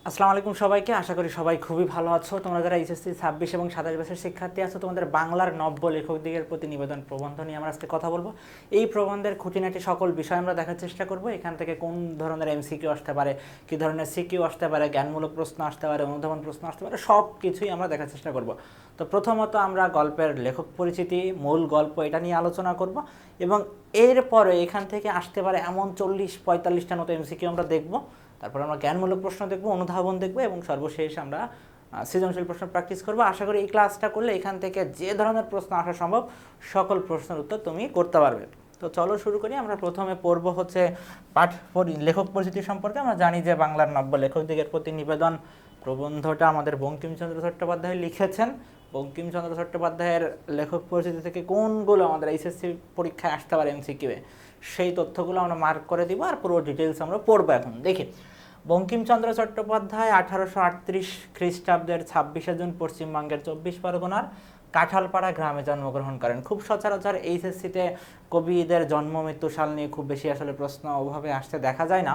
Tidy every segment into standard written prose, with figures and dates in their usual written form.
আসসালামু আলাইকুম সবাইকে। আশা করি সবাই খুবই ভালো আছো। তোমরা যারা এইচএসসি 26 এবং 27 বছরের শিক্ষার্থী আছো, তোমাদের বাংলার নব্য লেখকদিগের প্রতি নিবেদন প্রবন্ধ নিয়ে আমরা আজকে কথা বলবো। এই প্রবন্ধের খুঁটিনাটি সকল বিষয় আমরা দেখার চেষ্টা করব। এখান থেকে কোন ধরনের এমসিকিউ আসতে পারে, কী ধরনের সিকিউ আসতে পারে, জ্ঞানমূলক প্রশ্ন আসতে পারে, অনুধাবন প্রশ্ন আসতে পারে, সব কিছুই আমরা দেখার চেষ্টা করব। তো প্রথমত আমরা গল্পের লেখক পরিচিতি, মূল গল্প এটা নিয়ে আলোচনা করব এবং এরপরে এখান থেকে আসতে পারে এমন 40-45টার মতো এমসিকিউ আমরা দেখব। তারপর আমরা জ্ঞানমূলক প্রশ্ন দেখব, অনুধাবন দেখব এবং সর্বশেষ আমরা সৃজনশীল প্রশ্ন প্র্যাকটিস করব। আশা করি এই ক্লাসটা করলে এখান থেকে যে ধরনের প্রশ্ন আসা সম্ভব সকল প্রশ্নের উত্তর তুমি করতে পারবে। তো চলো শুরু করি। আমরা প্রথমে পড়ব হচ্ছে লেখক পরিচিতি সম্পর্কে। আমরা জানি যে বাংলার নব্য লেখকদিগের প্রতি নিবেদন প্রবন্ধটা আমাদের বঙ্কিমচন্দ্র চট্টোপাধ্যায় লিখেছেন। বঙ্কিমচন্দ্র চট্টোপাধ্যায়ের লেখক পরিচিতি থেকে কোনগুলো আমাদের এইচএসসি পরীক্ষায় আসতে পারে এমসিকিউয়ে, সেই তথ্যগুলো আমরা মার্ক করে দিব আর পুরো ডিটেলস আমরা পড়বো। এখন দেখি, বঙ্কিমচন্দ্র চট্টোপাধ্যায় 1838 খ্রিস্টাব্দের 26শে জুন পশ্চিমবঙ্গের 24 পরগনার কাঁঠালপাড়া গ্রামে জন্মগ্রহণ করেন। খুব সচরাচর এইচএসসিতে কবিদের জন্ম মৃত্যু সাল নিয়ে খুব বেশি আসলে প্রশ্ন ওভাবে আসতে দেখা যায় না।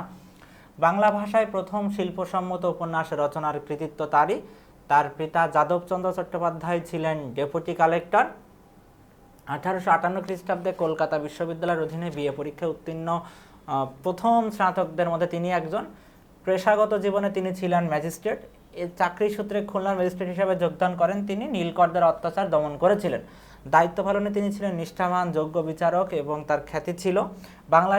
বাংলা ভাষায় প্রথম শিল্পসম্মত উপন্যাস রচনার কৃতিত্ব তারই। তার পিতা যাদবচন্দ্র চট্টোপাধ্যায় ছিলেন ডেপুটি কালেক্টর। 1858 খ্রিস্টাব্দে কলকাতা বিশ্ববিদ্যালয়ের অধীনে বিএ পরীক্ষায় উত্তীর্ণ প্রথম স্নাতকদের মধ্যে তিনি একজন। পেশাগত জীবনে তিনি ছিলেন ম্যাজিস্ট্রেট। চাকরি সূত্রে খুলনার ম্যাজিস্ট্রেট হিসেবে যোগদান করেন। তিনি নীলকরদের অত্যাচার দমন করেছিলেন। দায়িত্ব পালনে তিনি ছিলেন নিষ্ঠাবান, যোগ্য বিচারক এবং তার খ্যাতি ছিল। বাংলা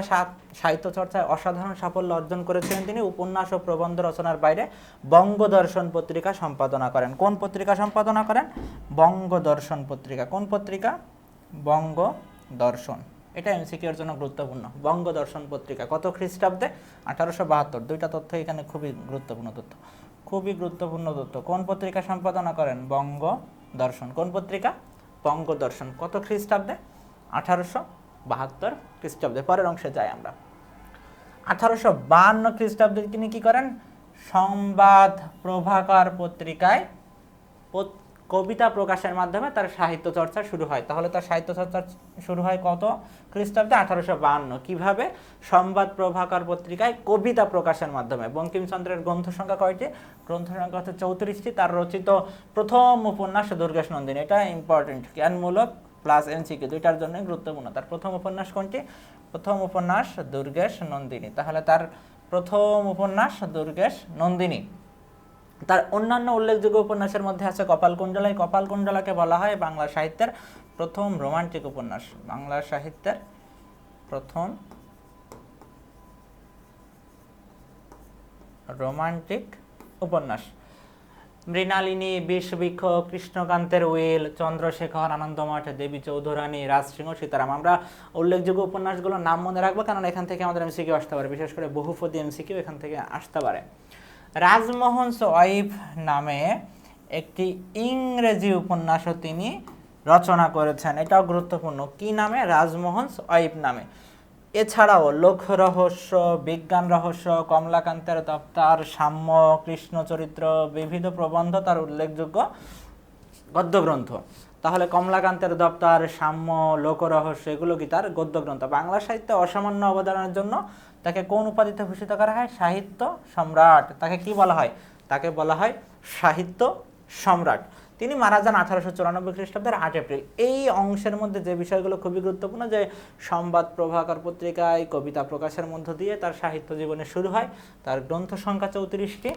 সাহিত্য চর্চায় অসাধারণ সাফল্য অর্জন করেছিলেন তিনি। উপন্যাস ও প্রবন্ধ রচনার বাইরে বঙ্গদর্শন পত্রিকা সম্পাদনা করেন। কোন পত্রিকা সম্পাদনা করেন? বঙ্গদর্শন পত্রিকা। কোন পত্রিকা? বঙ্গদর্শন। এটা এমসিকিউর জন্য গুরুত্বপূর্ণ। বঙ্গদর্শন পত্রিকা কত খ্রিস্টাব্দে? 1872। দুইটা তথ্য এখানে খুবই গুরুত্বপূর্ণ তথ্য, খুবই গুরুত্বপূর্ণ তথ্য। কোন পত্রিকা সম্পাদনা করেন? বঙ্গদর্শন। কোন পত্রিকা? বঙ্গদর্শন। কত খ্রিস্টাব্দে? 1872 খ্রিস্টাব্দে। পরের অংশে যাই আমরা। 1852 খ্রিস্টাব্দে তিনি কি করেন? সংবাদ প্রভাকর পত্রিকায় কবিতা প্রকাশের মাধ্যমে তার সাহিত্য চর্চা শুরু হয়। তাহলে তার সাহিত্য চর্চা শুরু হয় কত খ্রিস্টাব্দে? 1852। কিভাবে? সংবাদ প্রভাকর পত্রিকায় কবিতা প্রকাশের মাধ্যমে। বঙ্কিমচন্দ্রের গ্রন্থ সংখ্যা কয়টি? গ্রন্থ সংখ্যা হচ্ছে 34টি। তার রচিত প্রথম উপন্যাস দুর্গেশ নন্দিনী। এটা ইম্পর্টেন্ট, জ্ঞানমূলক প্লাস এমসিকিউ দুইটার জন্য গুরুত্বপূর্ণ। তার প্রথম উপন্যাস কোনটি? প্রথম উপন্যাস দুর্গেশ নন্দিনী। তাহলে তার প্রথম উপন্যাস দুর্গেশ নন্দিনী। তার অন্যান্য উল্লেখযোগ্য উপন্যাসের মধ্যে আছে কপালকুণ্ডলা। এই কপালকুণ্ডলাকে বলা হয় বাংলা সাহিত্যের প্রথম রোমান্টিক উপন্যাস। বাংলা সাহিত্যের প্রথম রোমান্টিক উপন্যাস। মৃণালিনী, বিষবৃক্ষ, কৃষ্ণকান্তের উইল, চন্দ্রশেখর, আনন্দমঠ, দেবী চৌধুরানী, রাজসিংহ, সীতারাম। আমরা উল্লেখযোগ্য উপন্যাসগুলোর নাম মনে রাখবো, কারণ এখান থেকে আমাদের এমসিকিউ আসতে পারে, বিশেষ করে বহুপদী এমসিকিউ এখান থেকে আসতে পারে। রাজমোহনস ওয়াইফ নামে একটি ইংরেজি উপন্যাসও তিনি রচনা করেছেন। এটাও গুরুত্বপূর্ণ। কি নামে? রাজমোহনস ওয়াইফ নামে। এছাড়াও লোক রহস্য, বিজ্ঞান রহস্য, কমলাকান্তের দপ্তর, সাম্য, কৃষ্ণচরিত্র, বিবিধ প্রবন্ধ তার উল্লেখযোগ্য গদ্যগ্রন্থ। তাহলে কমলাকান্তের দপ্তর, সাম্য, লোকরহস্য এগুলো কি তার গদ্যগ্রন্থ। বাংলা সাহিত্যে অসামান্য অবদানের জন্য তাকে কোন উপাধিতে ভূষিত করা হয়? সাহিত্য সম্রাট। তাকে কি বলা হয়? তাকে বলা হয় সাহিত্য সম্রাট। তিনি মারা যান 1894 খ্রিস্টাব্দের 8 এপ্রিল। এই অংশের মধ্যে যে বিষয়গুলো খুবই গুরুত্বপূর্ণ, যে সংবাদ প্রভাকর পত্রিকায় কবিতা প্রকাশের মধ্য দিয়ে তার সাহিত্য জীবনে শুরু হয়। তার গ্রন্থ সংখ্যা 34টি।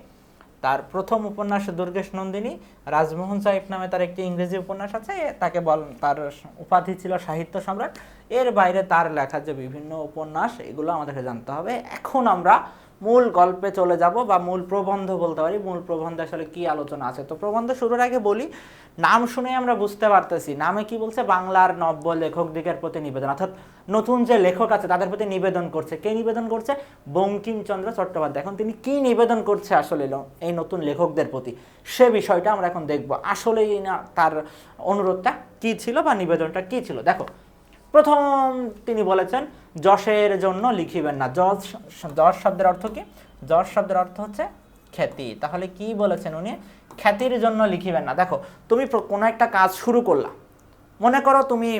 তার প্রথম উপন্যাস দুর্গেশ নন্দিনী। রাজমোহন সাহিব নামে তার একটি ইংরেজি উপন্যাস আছে, তাকে তার উপাধি ছিল সাহিত্য সম্রাট। এর বাইরে তার লেখা যে বিভিন্ন উপন্যাস, এগুলো আমাদেরকে জানতে হবে। এখন আমরা মূল গল্পে চলে যাব, বা মূল প্রবন্ধ বলতে পারি। মূল প্রবন্ধে আসলে কি আলোচনা আছে। তো প্রবন্ধ শুরুর আগে বলি, নাম শুনে আমরা বুঝতে পারতেছি নামে কি বলছে? বাংলার নব্য লেখকদিগের প্রতি নিবেদন, অর্থাৎ নতুন যে লেখক আছে তাদের প্রতি নিবেদন করছে। কে নিবেদন করছে? বঙ্কিমচন্দ্র চট্টোপাধ্যায়। এখন তিনি কি নিবেদন করছে আসলে এই নতুন লেখকদের প্রতি, সে বিষয়টা আমরা এখন দেখব। আসলেই না তার অনুরোধটা কি ছিল বা নিবেদনটা কি ছিল। দেখো, প্রথম তিনি বলেছেন যশের জন্য লিখিবেন না। যশ শব্দের অর্থ কি? যশ শব্দের অর্থ হচ্ছে খ্যাতি। তাহলে কি বলেছেন উনি? খ্যাতির জন্য লিখিবেন না। দেখো, তুমি কোনো একটা কাজ শুরু করলা, মনে করো তুমি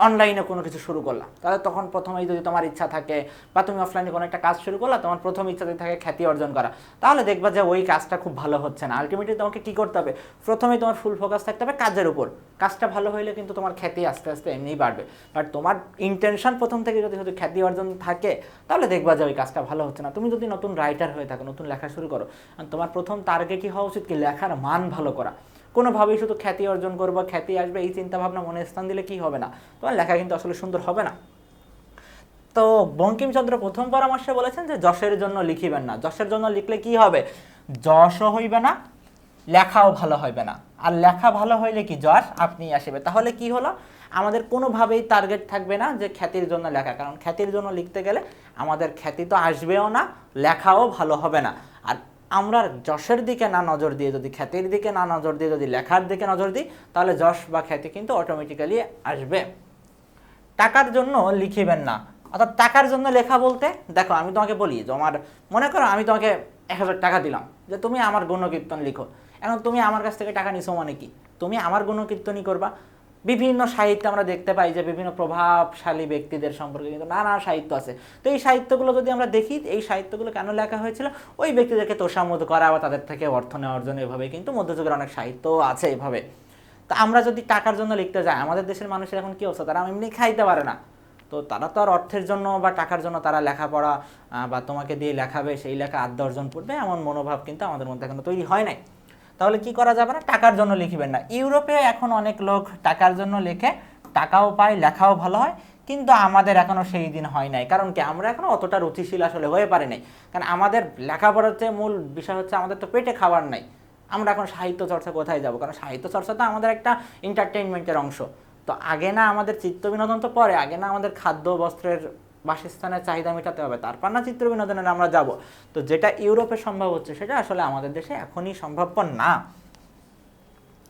অনলাইনে কোনো কিছু শুরু করলাম, তাহলে তখন প্রথমেই যদি তোমার ইচ্ছা থাকে বা তুমি অফলাইনে কোনো একটা কাজ শুরু করলা, তোমার প্রথম ইচ্ছা যদি থাকে খ্যাতি অর্জন করা, তাহলে দেখবা যে ওই কাজটা খুব ভালো হচ্ছে না। আলটিমেটলি তোমাকে কী করতে হবে, প্রথমেই তোমার ফুল ফোকাস থাকতে হবে কাজের উপর। কাজটা ভালো হইলে কিন্তু তোমার খ্যাতি আস্তে আস্তে এমনিই বাড়বে। বাট তোমার ইন্টেনশন প্রথম থেকে যদি শুধু খ্যাতি অর্জন থাকে, তাহলে দেখবা যে ওই কাজটা ভালো হচ্ছে না। তুমি যদি নতুন রাইটার হয়ে থাকো, নতুন লেখা শুরু করো, তোমার প্রথম টার্গেটই হওয়া উচিত কি লেখার মান ভালো করা। কোনোভাবেই শুধু খ্যাতি অর্জন করবো, খ্যাতি আসবে এই চিন্তাভাবনা মনে স্থান দিলে কি হবে না, তোমার লেখা কিন্তু আসলে সুন্দর হবে না। তো বঙ্কিমচন্দ্র প্রথম পরামর্শে বলেছেন যে যশের জন্য লিখিবেন না। যশের জন্য লিখলে কি হবে, যশও হইবে না, লেখাও ভালো হইবে না। আর লেখা ভালো হইলে কি যশ আপনি আসবে। তাহলে কি হলো, আমাদের কোনোভাবেই টার্গেট থাকবে না যে খ্যাতির জন্য লেখা, কারণ খ্যাতির জন্য লিখতে গেলে আমাদের খ্যাতি তো আসবেও না, লেখাও ভালো হবে না। আর আমরা যশের দিকে না নজর দিয়ে, যদি খ্যাতির দিকে না নজর দিয়ে যদি লেখার দিকে নজর দিই, তাহলে যশ বা খ্যাতি কিন্তু অটোমেটিক্যালি আসবে। টাকার জন্য লিখিবেন না, অর্থাৎ টাকার জন্য লেখা বলতে দেখো আমি তোমাকে বলি, তোমার মনে করো আমি তোমাকে 1000 টাকা দিলাম যে তুমি আমার গুণকীর্তন লিখো। এখন তুমি আমার কাছ থেকে টাকা নিছো মানে কি, তুমি আমার গুণকীর্তনই করবা। বিভিন্ন সাহিত্যে আমরা দেখতে পাই যে বিভিন্ন প্রভাবশালী ব্যক্তিদের সম্পর্কে কিন্তু নানা সাহিত্য আছে। তো এই সাহিত্যগুলো যদি আমরা দেখি, এই সাহিত্যগুলো কেন লেখা হয়েছিল, ওই ব্যক্তিদেরকে তোষামোদ করা বা তাদের থেকে অর্থ নেওয়ার জন্য। এভাবে কিন্তু মধ্যযুগের অনেক সাহিত্য আছে এভাবে। তো আমরা যদি টাকার জন্য লিখতে যাই, আমাদের দেশের মানুষের এখন কি অবস্থা, তারা এমনি খাইতে পারে না। তো তারা তো আর অর্থের জন্য বা টাকার জন্য তারা লেখাপড়া বা তোমাকে দিয়ে লেখাবে, সেই লেখা আড্ডা অর্জন করবে, এমন মনোভাব কিন্তু আমাদের মধ্যে এখনো তৈরি হয় নাই। তাহলে কি করা যাবে না, টাকার জন্য লিখবেন না। ইউরোপে এখন অনেক লোক টাকার জন্য লেখে, টাকাও পায়, লেখাও ভালো হয়, কিন্তু আমাদের এখনো সেই দিন হয় নাই। কারণ কি, আমরা এখনো অতটা রুচিশীল আসলে হয়ে পারি নাই। কারণ আমাদের লেখাপড়ার যে মূল বিষয় হচ্ছে আমাদের তো পেটে খাবার নাই। আমরা এখন সাহিত্য চর্চা কোথায় যাব, কারণ সাহিত্য চর্চা তো আমাদের একটা এন্টারটেইনমেন্টের অংশ। তো আগে না আমাদের চিত্ত বিনোদন তো পরে, আগে না আমাদের খাদ্য বস্ত্রের বাসস্থানের চাহিদা মেটাতে হবে, তারপর না চিত্র বিনোদনের আমরা যাব। তো যেটা ইউরোপে সম্ভব হচ্ছে সেটা আসলে আমাদের দেশে এখনই সম্ভবপর না।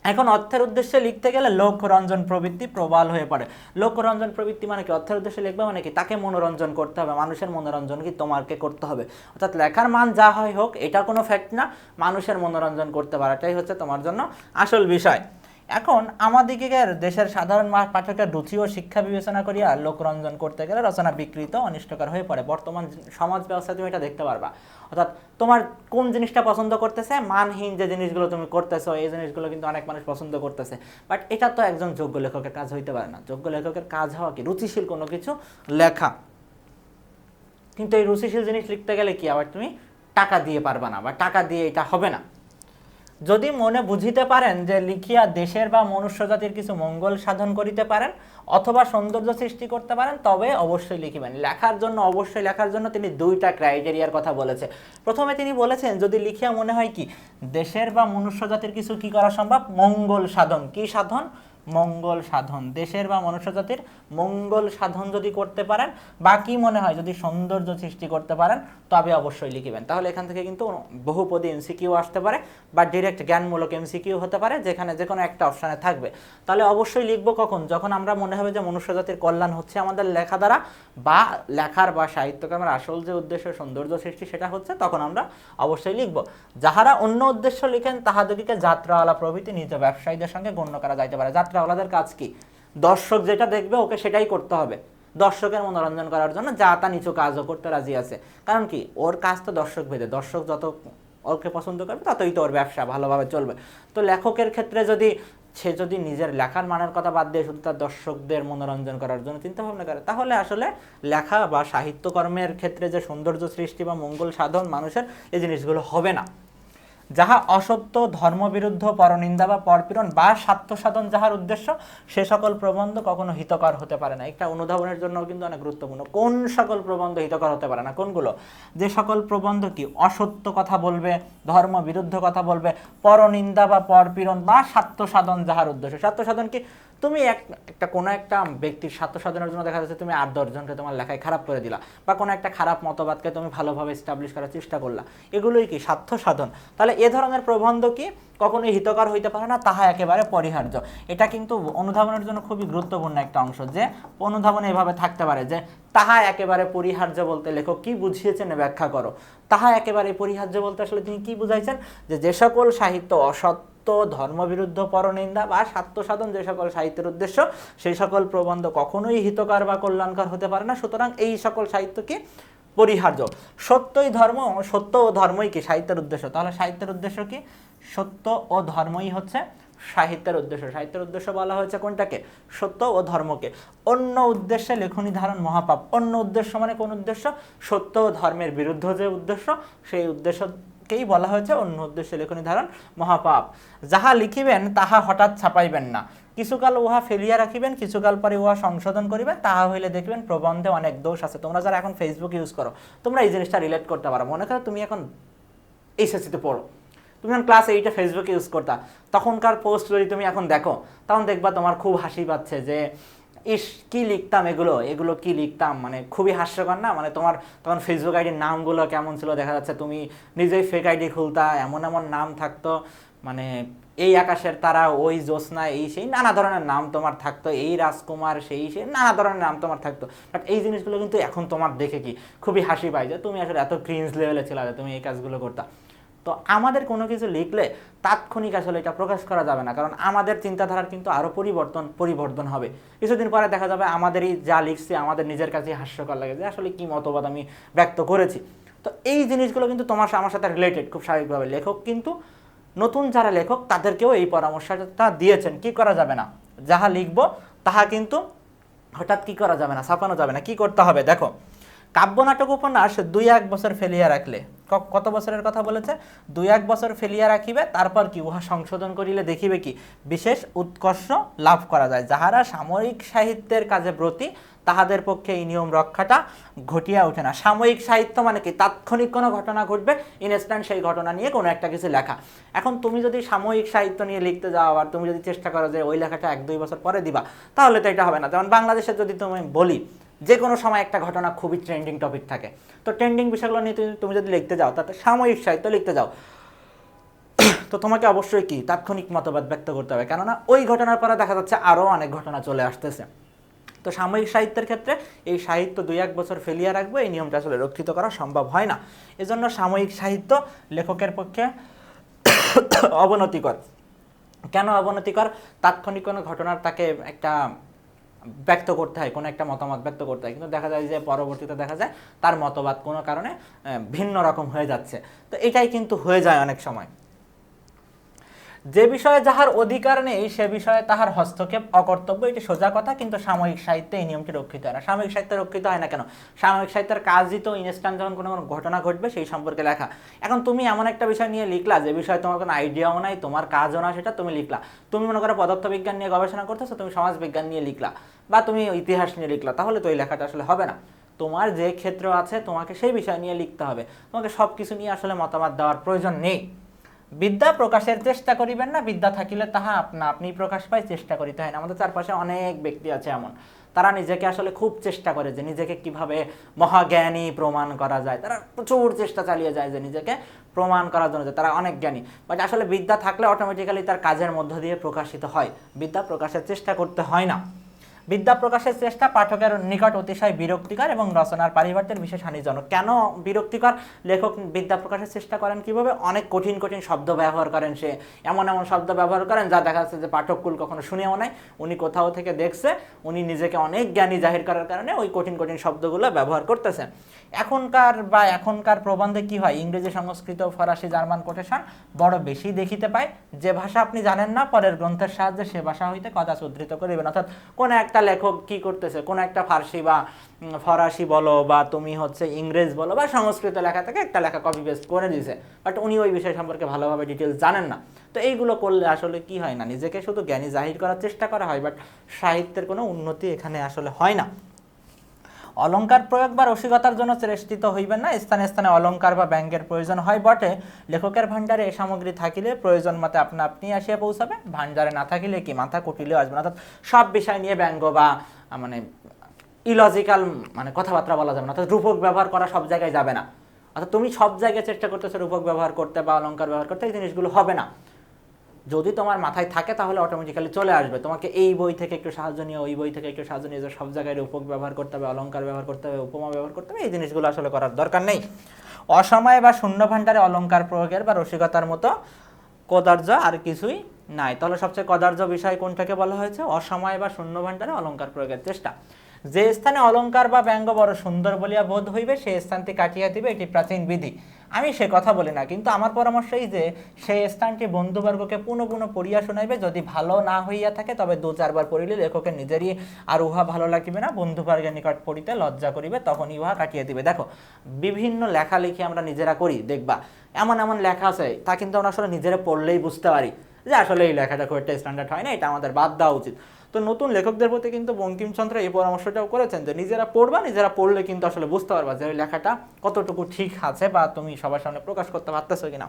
এখন অর্থের উদ্দেশ্যে লিখতে গেলে লোকরঞ্জন প্রবৃত্তি প্রবল হয়ে পড়ে। লোকরঞ্জন প্রবৃত্তি মানে কি, অর্থের উদ্দেশ্যে লিখবে মানে কি, তাকে মনোরঞ্জন করতে হবে। মানুষের মনোরঞ্জন কি তোমাকে করতে হবে, অর্থাৎ লেখার মান যা হয় হোক এটা কোনো ফ্যাক্ট না, মানুষের মনোরঞ্জন করতে পারাটাই হচ্ছে তোমার জন্য আসল বিষয়। এখন আমাদিকে দেশের সাধারণ পাঠকের রুচি ও শিক্ষা বিবেচনা করিয়া লোকরঞ্জন করতে গেলে রচনা বিকৃত অনিষ্টকর হয়ে পড়ে। বর্তমান সমাজ ব্যবস্থায় তুমি এটা দেখতে পারবা, অর্থাৎ তোমার কোন জিনিসটা পছন্দ করতেছে, মানহীন যে জিনিসগুলো তুমি করতেছো এই জিনিসগুলো কিন্তু অনেক মানুষ পছন্দ করতেছে। বাট এটা তো একজন যোগ্য লেখকের কাজ হইতে পারে না। যোগ্য লেখকের কাজ হওয়া কি, রুচিশীল কোনো কিছু লেখা। কিন্তু এই রুচিশীল জিনিস লিখতে গেলে কি, আবার তুমি টাকা দিয়ে পারবা না, বা টাকা দিয়ে এটা হবে না। যদি মনে বুঝিতে পারেন যে লিখিয়া দেশের বা মনুষ্য জাতির কিছু মঙ্গল সাধন করিতে পারেন অথবা সৌন্দর্য সৃষ্টি করতে পারেন, তবে অবশ্যই লিখিবেন। লেখার জন্য, অবশ্যই লেখার জন্য তিনি দুইটা ক্রাইটেরিয়ার কথা বলেছে। প্রথমে তিনি বলেছেন যদি লিখিয়া মনে হয় কি দেশের বা মনুষ্য জাতির কিছু কি করা সম্ভব, মঙ্গল সাধন। কি সাধন, মঙ্গল সাধন। দেশের বা মনুষ্য জাতির মঙ্গল সাধন যদি করতে পারেন, বা কি মনে হয় যদি সৌন্দর্য সৃষ্টি করতে পারেন, তবে অবশ্যই লিখিবেন। তাহলে এখান থেকে কিন্তু বহুপদী এমসিকিউ আসতে পারে বা ডিরেক্ট জ্ঞানমূলক এমসিকিউ হতে পারে, যেখানে যে কোনো একটা অপশানে থাকবে। তাহলে অবশ্যই লিখবো কখন, যখন আমরা মনে হবে যে মনুষ্য জাতির কল্যাণ হচ্ছে আমাদের লেখা দ্বারা, বা লেখার বা সাহিত্যকর্মের আসল যে উদ্দেশ্য সৌন্দর্য সৃষ্টি সেটা হচ্ছে, তখন আমরা অবশ্যই লিখব। যাহারা অন্য উদ্দেশ্য লিখেন তাহাদেরকে যাত্রাওয়ালা প্রভৃতি নিজ ব্যবসায়ীদের সঙ্গে গণ্য করা যাইতে পারে। যাত্রাওয়ালাদের কাজ কি, দর্শক যেটা দেখবে ওকে সেটাই করতে হবে। দর্শকের মনোরঞ্জন করার জন্য যা তা নিচু কাজও করতে রাজি আছে। কারণ কি, ওর কাজ তো দর্শক ভেদে, দর্শক যত ওকে পছন্দ করবে ততই তো ওর ব্যবসা ভালোভাবে চলবে। তো লেখকের ক্ষেত্রে যদি সে যদি নিজের লেখার মানের কথা বাদ দিয়ে শুধু তার দর্শকদের মনোরঞ্জন করার জন্য চিন্তা ভাবনা করে, তাহলে আসলে লেখা বা সাহিত্যকর্মের ক্ষেত্রে যে সৌন্দর্য সৃষ্টি বা মঙ্গল সাধন মানুষের, এই জিনিসগুলো হবে না। যাহা অসত্য, ধর্মবিরুদ্ধ, পরনিন্দা বা পরপীড়ন বা স্বার্থ সাধন যাহার উদ্দেশ্য, সে সকল প্রবন্ধ কখনো হিতকর হতে পারে না। একটা অনুধাবনের জন্য কিন্তু অনেক গুরুত্বপূর্ণ। কোন সকল প্রবন্ধ হিতকর হতে পারে না, কোনগুলো, যে সকল প্রবন্ধ কি অসত্য কথা বলবে, ধর্ম বিরুদ্ধ কথা বলবে, পরনিন্দা বা পরপীড়ন বা স্বার্থ সাধন যাহার উদ্দেশ্য। স্বার্থ সাধন কি, তুমি একটা কোনো একটা ব্যক্তির স্বার্থ সাধনের জন্য দেখা যাচ্ছে তুমি 8-10 জনকে তোমার লেখায় খারাপ করে দিলা, বা কোনো একটা খারাপ মতবাদকে তুমি ভালোভাবে এস্টাবলিশ করার চেষ্টা করলা, এগুলোই কি স্বার্থ সাধন। তাহলে এ ধরনের প্রবন্ধ কি কখনোই হিতকর হইতে পারে না, তাহা একেবারে পরিহার্য। এটা কিন্তু অনুধাবনের জন্য খুবই গুরুত্বপূর্ণ একটা অংশ, যে অনুধাবনে এভাবে থাকতে পারে যে তাহা একেবারে পরিহার্য বলতে লেখক কি বুঝিয়েছেন ব্যাখ্যা করো। তাহা একেবারে পরিহার্য বলতে আসলে তিনি কি বুঝাইছেন, যে সকল সাহিত্য অসৎ সত্য, ধর্মবিরুদ্ধ, পরনিন্দা বা স্বার্থসাধন যে সকল সাহিত্যের উদ্দেশ্য, সেই সকল প্রবন্ধ কখনোই হিতকর বা কল্যাণকর হতে পারে না। সুতরাং এই সকল সাহিত্য কি পরিহার্য। সত্যই ধর্ম, সত্য ও ধর্মই কি সাহিত্যের উদ্দেশ্য। তাহলে সাহিত্যের উদ্দেশ্য কি? সত্য ও ধর্মই হচ্ছে সাহিত্যের উদ্দেশ্য। সাহিত্যের উদ্দেশ্য বলা হয়েছে কোনটাকে? সত্য ও ধর্মকে। অন্য উদ্দেশ্যে লেখনী ধারণ মহাপাপ। অন্য উদ্দেশ্য মানে কোন উদ্দেশ্য? সত্য ও ধর্মের বিরুদ্ধ যে উদ্দেশ্য, সেই উদ্দেশ্যকেই বলা হয়েছে অন্য উদ্দেশ্যে লেখনী ধারণ মহাপাপ। যাহা লিখিবেন তাহা হঠাৎ ছাপাইবেন না, কিছুকাল উহা ফেলিয়া রাখিবেন, কিছুকাল পরে উহা সংশোধন করিবেন, তাহা হইলে দেখবেন প্রবন্ধে অনেক দোষ আছে। তোমরা যারা এখন ফেসবুক ইউজ করো, তোমরা এই জিনিসটা রিলেট করতে পারো। মনে করো তুমি এখন এইচএসসিতে পড়ো, তুমি যখন ক্লাস 8-এ ফেসবুক ইউজ করতা, তখনকার পোস্ট যদি তুমি এখন দেখো, তখন দেখবা তোমার খুব হাসি পাচ্ছে যে ইস কি লিখতাম, এগুলো কি লিখতাম, মানে খুবই হাস্যকর না? মানে তোমার তখন ফেসবুক আইডির নামগুলো কেমন ছিল দেখা যাচ্ছে, তুমি নিজেই ফেক আইডি খুলতা, এমন এমন নাম থাকতো, মানে এই আকাশের তারা, ওই জ্যোৎস্না, এই সেই নানা ধরনের নাম তোমার থাকতো, এই রাজকুমার, সেই নানা ধরনের নাম তোমার থাকতো। বাট এই জিনিসগুলো কিন্তু এখন তোমার দেখে কি খুবই হাসি পায় যে তুমি আসলে এত ক্রিঞ্জ লেভেলে ছিল যে তুমি এই কাজগুলো করতা। তো আমাদের কোনো কিছু লিখলে তাৎক্ষণিক আসলে এটা প্রকাশ করা যাবে না, কারণ আমাদের চিন্তাধারার কিন্তু আরও পরিবর্তন হবে। কিছুদিন পরে দেখা যাবে আমাদেরই যা লিখছি আমাদের নিজের কাছেই হাস্যকর লাগে যে আসলে কি মতবাদ আমি ব্যক্ত করেছি। তো এই জিনিসগুলো কিন্তু আমার সাথে রিলেটেড খুব স্বাভাবিকভাবে। লেখক কিন্তু নতুন যারা লেখক তাদেরকেও এই পরামর্শটা দিয়েছেন, কি করা যাবে না, যাহা লিখব তাহা কিন্তু হঠাৎ কি করা যাবে না, ছাপানো যাবে না। কি করতে হবে দেখো, কাব্যনাটক উপন্যাস 2-1 বছর ফেলিয়া রাখলে, কত বছরের কথা বলেছে? 2-1 বছর ফেলিয়া রাখিবে, তারপর কি উহা সংশোধন করিলে দেখিবে কি বিশেষ উৎকর্ষ লাভ করা যায়। যাহারা সাময়িক সাহিত্যের কাজে ব্রতী, তাহাদের পক্ষে এই নিয়ম রক্ষাটা ঘটিয়া ওঠে না। সাময়িক সাহিত্য মানে কি? তাৎক্ষণিক কোনো ঘটনা ঘটবে, ইনস্ট্যান্ট সেই ঘটনা নিয়ে কোনো একটা কিছু লেখা। এখন তুমি যদি সাময়িক সাহিত্য নিয়ে লিখতে যাও আর তুমি যদি চেষ্টা করো যে ওই লেখাটা 1-2 বছর পরে দিবা, তাহলে তো এটা হবে না। যেমন বাংলাদেশে যদি তুমি বলি যে কোনো সময় একটা ঘটনা খুবই ট্রেন্ডিং টপিক থাকে, তো ট্রেন্ডিং বিষয়গুলো নিয়ে তুমি যদি লিখতে যাও, তাতে সাময়িক সাহিত্য লিখতে যাও, তো তোমাকে অবশ্যই কি তাৎক্ষণিক মতবাদ ব্যক্ত করতে হবে, কেননা ওই ঘটনার পরে দেখা যাচ্ছে আরও অনেক ঘটনা চলে আসতেছে। তো সাময়িক সাহিত্যের ক্ষেত্রে এই সাহিত্য 2-1 বছর ফেলিয়া রাখবো, এই নিয়মটা আসলে রক্ষিত করা সম্ভব হয় না। এজন্য সাময়িক সাহিত্য লেখকের পক্ষে অবনতিকর। কেন অবনতিকর? তাৎক্ষণিক কোনো ঘটনার তাকে একটা ব্যক্ত করতে হয়, কোনো একটা মতামত ব্যক্ত করতে হয়, কিন্তু দেখা যায় যে পরবর্তীতে দেখা যায় তার মতবাদ কোনো কারণে ভিন্ন রকম হয়ে যাচ্ছে। তো এটাই কিন্তু হয়ে যায় অনেক সময়। যে বিষয়ে যাহার অধিকার নেই সে বিষয়ে তাহার হস্তক্ষেপ অকর্তব্য, এটি সোজা কথা, কিন্তু সাময়িক সাহিত্যে এই নিয়মটি রক্ষিত হয় না। সাময়িক সাহিত্যে রক্ষিত হয় না কেন? সাময়িক সাহিত্যের কাজই তো ইনস্ট্যান্ট যখন কোনো ঘটনা ঘটবে সেই সম্পর্কে লেখা। এখন তুমি এমন একটা বিষয় নিয়ে লিখলা যে বিষয়ে তোমার কোনো আইডিয়াও নাই, তোমার কাজও না, সেটা তুমি লিখলা। তুমি মনে করো পদার্থবিজ্ঞান নিয়ে গবেষণা করতেছো, তুমি সমাজবিজ্ঞান নিয়ে লিখলা বা তুমি ইতিহাস নিয়ে লিখলা, তাহলে তো এই লেখাটা আসলে হবে না। তোমার যে ক্ষেত্র আছে তোমাকে সেই বিষয় নিয়ে লিখতে হবে, তোমাকে সব কিছু নিয়ে আসলে মতামত দেওয়ার প্রয়োজন নেই। বিদ্যা প্রকাশের চেষ্টা করিবেন না, বিদ্যা থাকিলে তাহা আপনি প্রকাশ পায়, চেষ্টা করিতে হয় না। আমাদের চারপাশে অনেক ব্যক্তি আছে এমন, তারা নিজেকে আসলে খুব চেষ্টা করে যে নিজেকে কিভাবে মহাজ্ঞানী প্রমাণ করা যায়, তারা প্রচুর চেষ্টা চালিয়ে যায় যে নিজেকে প্রমাণ করার জন্য যে তারা অনেক জ্ঞানী। বাট আসলে বিদ্যা থাকলে অটোমেটিক্যালি তার কাজের মধ্য দিয়ে প্রকাশিত হয়, বিদ্যা প্রকাশের চেষ্টা করতে হয় না। বিদ্যা প্রকাশের চেষ্টা পাঠকের নিকট অতিশয় বিরক্তিকর এবং রচনার পারিভার্যের বিশেষ হানিজনক। কেন বিরক্তিকর? লেখক বিদ্যা প্রকাশের চেষ্টা করেন কিভাবে? অনেক কঠিন কঠিন শব্দ ব্যবহার করেন, সে এমন এমন শব্দ ব্যবহার করেন যা দেখা যাচ্ছে যে পাঠককুল কখনো শুনেও নাই, উনি কোথাও থেকে দেখছে, উনি নিজেকে অনেক জ্ঞানী জাহির করার কারণে ওই কঠিন কঠিন শব্দগুলো ব্যবহার করতেছেন। এখনকার প্রবন্ধে কি হয়? ইংরেজি, সংস্কৃত, ফরাসি, জার্মান কোটেশন বড় বেশি দেখিতে পায়। যে ভাষা আপনি জানেন না, পরের গ্রন্থের সাহায্যে সে ভাষা হইতে কদাচ উদ্ধৃত করিবেন। অর্থাৎ কোনো একটা লেখক কি করতেছে, কোনো একটা ফার্সি বা ফরাসি বলো বা তুমি হচ্ছে ইংরেজ বলো বা সংস্কৃত লেখা থেকে একটা লেখা কপি পেস্ট করে দিয়েছে, বাট উনি ওই বিষয় সম্পর্কে ভালোভাবে ডিটেলস জানেন না। তো এইগুলো করলে আসলে কি হয় না, নিজেকে শুধু জ্ঞানী জাহির করার চেষ্টা করা হয়, বাট সাহিত্যের কোনো উন্নতি এখানে আসলে হয় না। অলঙ্কার প্রয়োগ বা রসিকতার জন্য চেষ্টিত হইবেন না। স্থানে স্থানে অলঙ্কার বা ব্যঙ্গের প্রয়োজন হয় বটে, লেখকের ভাণ্ডারে এ সামগ্রী থাকিলে প্রয়োজন মতে আপনি আসিয়া পৌঁছাবে, ভাণ্ডারে না থাকিলে কি মাথা কুটিলেও আসবে না। অর্থাৎ সব বিষয় নিয়ে ব্যঙ্গ বা মানে ইলজিক্যাল মানে কথাবার্তা বলা যাবে না, অর্থাৎ রূপক ব্যবহার করা সব জায়গায় যাবে না। অর্থাৎ তুমি সব জায়গায় চেষ্টা করতেছো রূপক ব্যবহার করতে বা অলঙ্কার ব্যবহার করতে, এই জিনিসগুলো হবে না। যদি তোমার মাথায় থাকে তাহলে অটোমেটিক্যালি চলে আসবে। তোমাকে এই বই থেকে একটু সাহায্য নিয়ে, ওই বই থেকে একটু সাহায্য নিয়ে, সব জায়গায় রূপক ব্যবহার করতে হবে, অলঙ্কার ব্যবহার করতে হবে, উপমা ব্যবহার করতে হবে, এই জিনিসগুলো আসলে করার দরকার নেই। অসময়ে বা শূন্য ভাণ্ডারে অলঙ্কার প্রয়োগের বা রসিকতার মতো কদার্য আর কিছুই নাই। তাহলে সবচেয়ে কদার্য বিষয় কোনটাকে বলা হয়েছে? অসময় বা শূন্য ভাণ্ডারে অলঙ্কার প্রয়োগের চেষ্টা। যে স্থানে অলঙ্কার বা ব্যঙ্গ বড় সুন্দর বলিয়া বোধ হইবে সেই স্থানটি কাটিয়া দিবে, এটি প্রাচীন বিধি। আমি সে কথা বলি না, কিন্তু আমার পরামর্শ এই যে সেই স্থানটি বন্ধুবর্গকে পুনঃ পুনঃ পড়িয়া শোনাইবে। যদি ভালো না হইয়া থাকে তবে 2-4 বার পড়িলে লেখকের নিজেরই আর উহা ভালো লাগিবে না, বন্ধুবর্গের নিকট পড়িতে লজ্জা করিবে, তখনই উহা কাটিয়ে দিবে। দেখো, বিভিন্ন লেখালেখি আমরা নিজেরা করি, দেখবা এমন এমন লেখা আছে তা কিন্তু আমরা আসলে নিজেরা পড়লেই বুঝতে পারি যে আসলে এই লেখাটা খুব একটা স্ট্যান্ডার্ড হয় না, এটা আমাদের বাদ দেওয়া উচিত। তো নতুন লেখকদের প্রতি কিন্তু বঙ্কিমচন্দ্র এই পরামর্শটাও করেছেন যে নিজেরা পড়বা, নিজেরা পড়লে কিন্তু আসলে বুঝতে পারবা যে ওই লেখাটা কতটুকু ঠিক আছে বা তুমি সবার সামনে প্রকাশ করতে পারতেছো কিনা।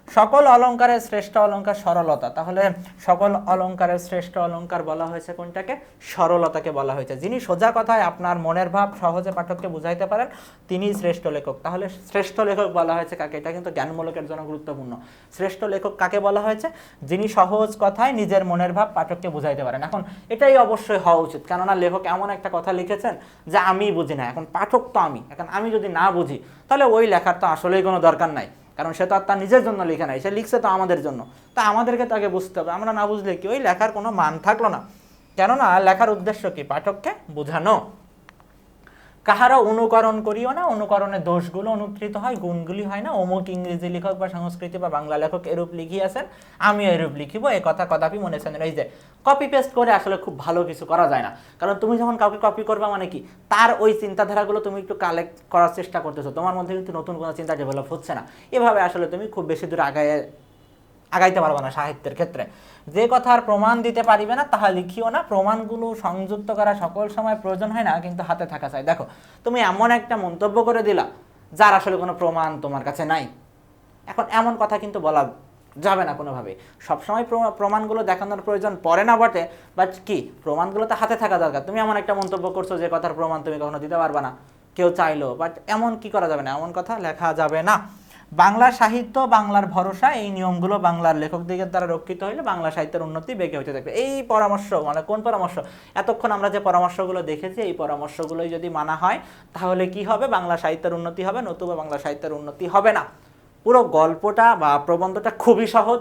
সকল অলঙ্কারের শ্রেষ্ঠ অলঙ্কার সরলতা। তাহলে সকল অলঙ্কারের শ্রেষ্ঠ অলঙ্কার বলা হয়েছে কোনটাকে? সরলতাকে বলা হয়েছে। যিনি সোজা কথায় আপনার মনের ভাব সহজে পাঠককে বুঝাইতে পারেন তিনিই শ্রেষ্ঠ লেখক। তাহলে শ্রেষ্ঠ লেখক বলা হয়েছে কাকে? এটা কিন্তু জ্ঞানমূলকের জন্য গুরুত্বপূর্ণ। শ্রেষ্ঠ লেখক কাকে বলা হয়েছে? যিনি সহজ কথায় নিজের মনের ভাব পাঠককে বুঝাইতে পারেন। এখন এটাই অবশ্যই হওয়া উচিত, কেননা লেখক এমন একটা কথা লিখেছেন যে আমি বুঝি না, এখন পাঠক তো আমি, এখন আমি যদি না বুঝি তাহলে ওই লেখার তো আসলেই কোনো দরকার নাই, কারণ সে তো আর তার নিজের জন্য লিখে নাই, সে লিখছে তো আমাদের জন্য। তা আমাদেরকে তাকে বুঝতে হবে, আমরা না বুঝলে কি ওই লেখার কোনো মান থাকলো না। কেননা লেখার উদ্দেশ্য কি? পাঠককে বোঝানো। কাহারও অনুকরণ করিও না, অনুকরণের দোষগুলো অনুকৃত হয়, গুণগুলি হয় না। অমুক ইংরেজি লেখক বা সংস্কৃতি বা বাংলা লেখক এরূপ লিখিয়াছেন, আমিও এরূপ লিখিব, এই কথা কদাপি মনে ছেন। এই যে কপি পেস্ট করে আসলে খুব ভালো কিছু করা যায় না, কারণ তুমি যখন কাউকে কপি করবা মানে কি তার ওই চিন্তাধারাগুলো তুমি একটু কালেক্ট করার চেষ্টা করতেছো, তোমার মধ্যে কিন্তু নতুন কোনো চিন্তা ডেভেলপ হচ্ছে না। এভাবে আসলে তুমি খুব বেশি দূর আগাইতে পারবে না সাহিত্যের ক্ষেত্রে। যে কথার প্রমাণ দিতে পারিবে না তাহা লিখিও না। প্রমাণগুলো সংযুক্ত করা সকল সময় প্রয়োজন হয় না, কিন্তু হাতে থাকা চাই। দেখো, তুমি এমন একটা মন্তব্য করে দিলা যার আসলে কোনো প্রমাণ তোমার কাছে নাই, এখন এমন কথা কিন্তু বলা যাবে না কোনোভাবে। সবসময় প্রমাণগুলো দেখানোর প্রয়োজন পড়ে না বটে, বাট কি প্রমাণগুলো তো হাতে থাকা দরকার। তুমি এমন একটা মন্তব্য করছো যে কথার প্রমাণ তুমি কখনো দিতে পারবে না, কেউ চাইলো, বাট এমন কি করা যাবে না, এমন কথা লেখা যাবে না। বাংলা সাহিত্য বাংলার ভরসা, এই নিয়মগুলো বাংলার লেখকদের দ্বারা রক্ষিত হলে বাংলা সাহিত্যের উন্নতি বেগে হতে থাকবে। এই পরামর্শ মানে কোন পরামর্শ? এতক্ষণ আমরা যে পরামর্শগুলো দেখেছি এই পরামর্শগুলোই যদি মানা হয় তাহলে কি হবে? বাংলা সাহিত্যের উন্নতি হবে, নতুবা বাংলা সাহিত্যের উন্নতি হবে না। পুরো গল্পটা বা প্রবন্ধটা খুবই সহজ,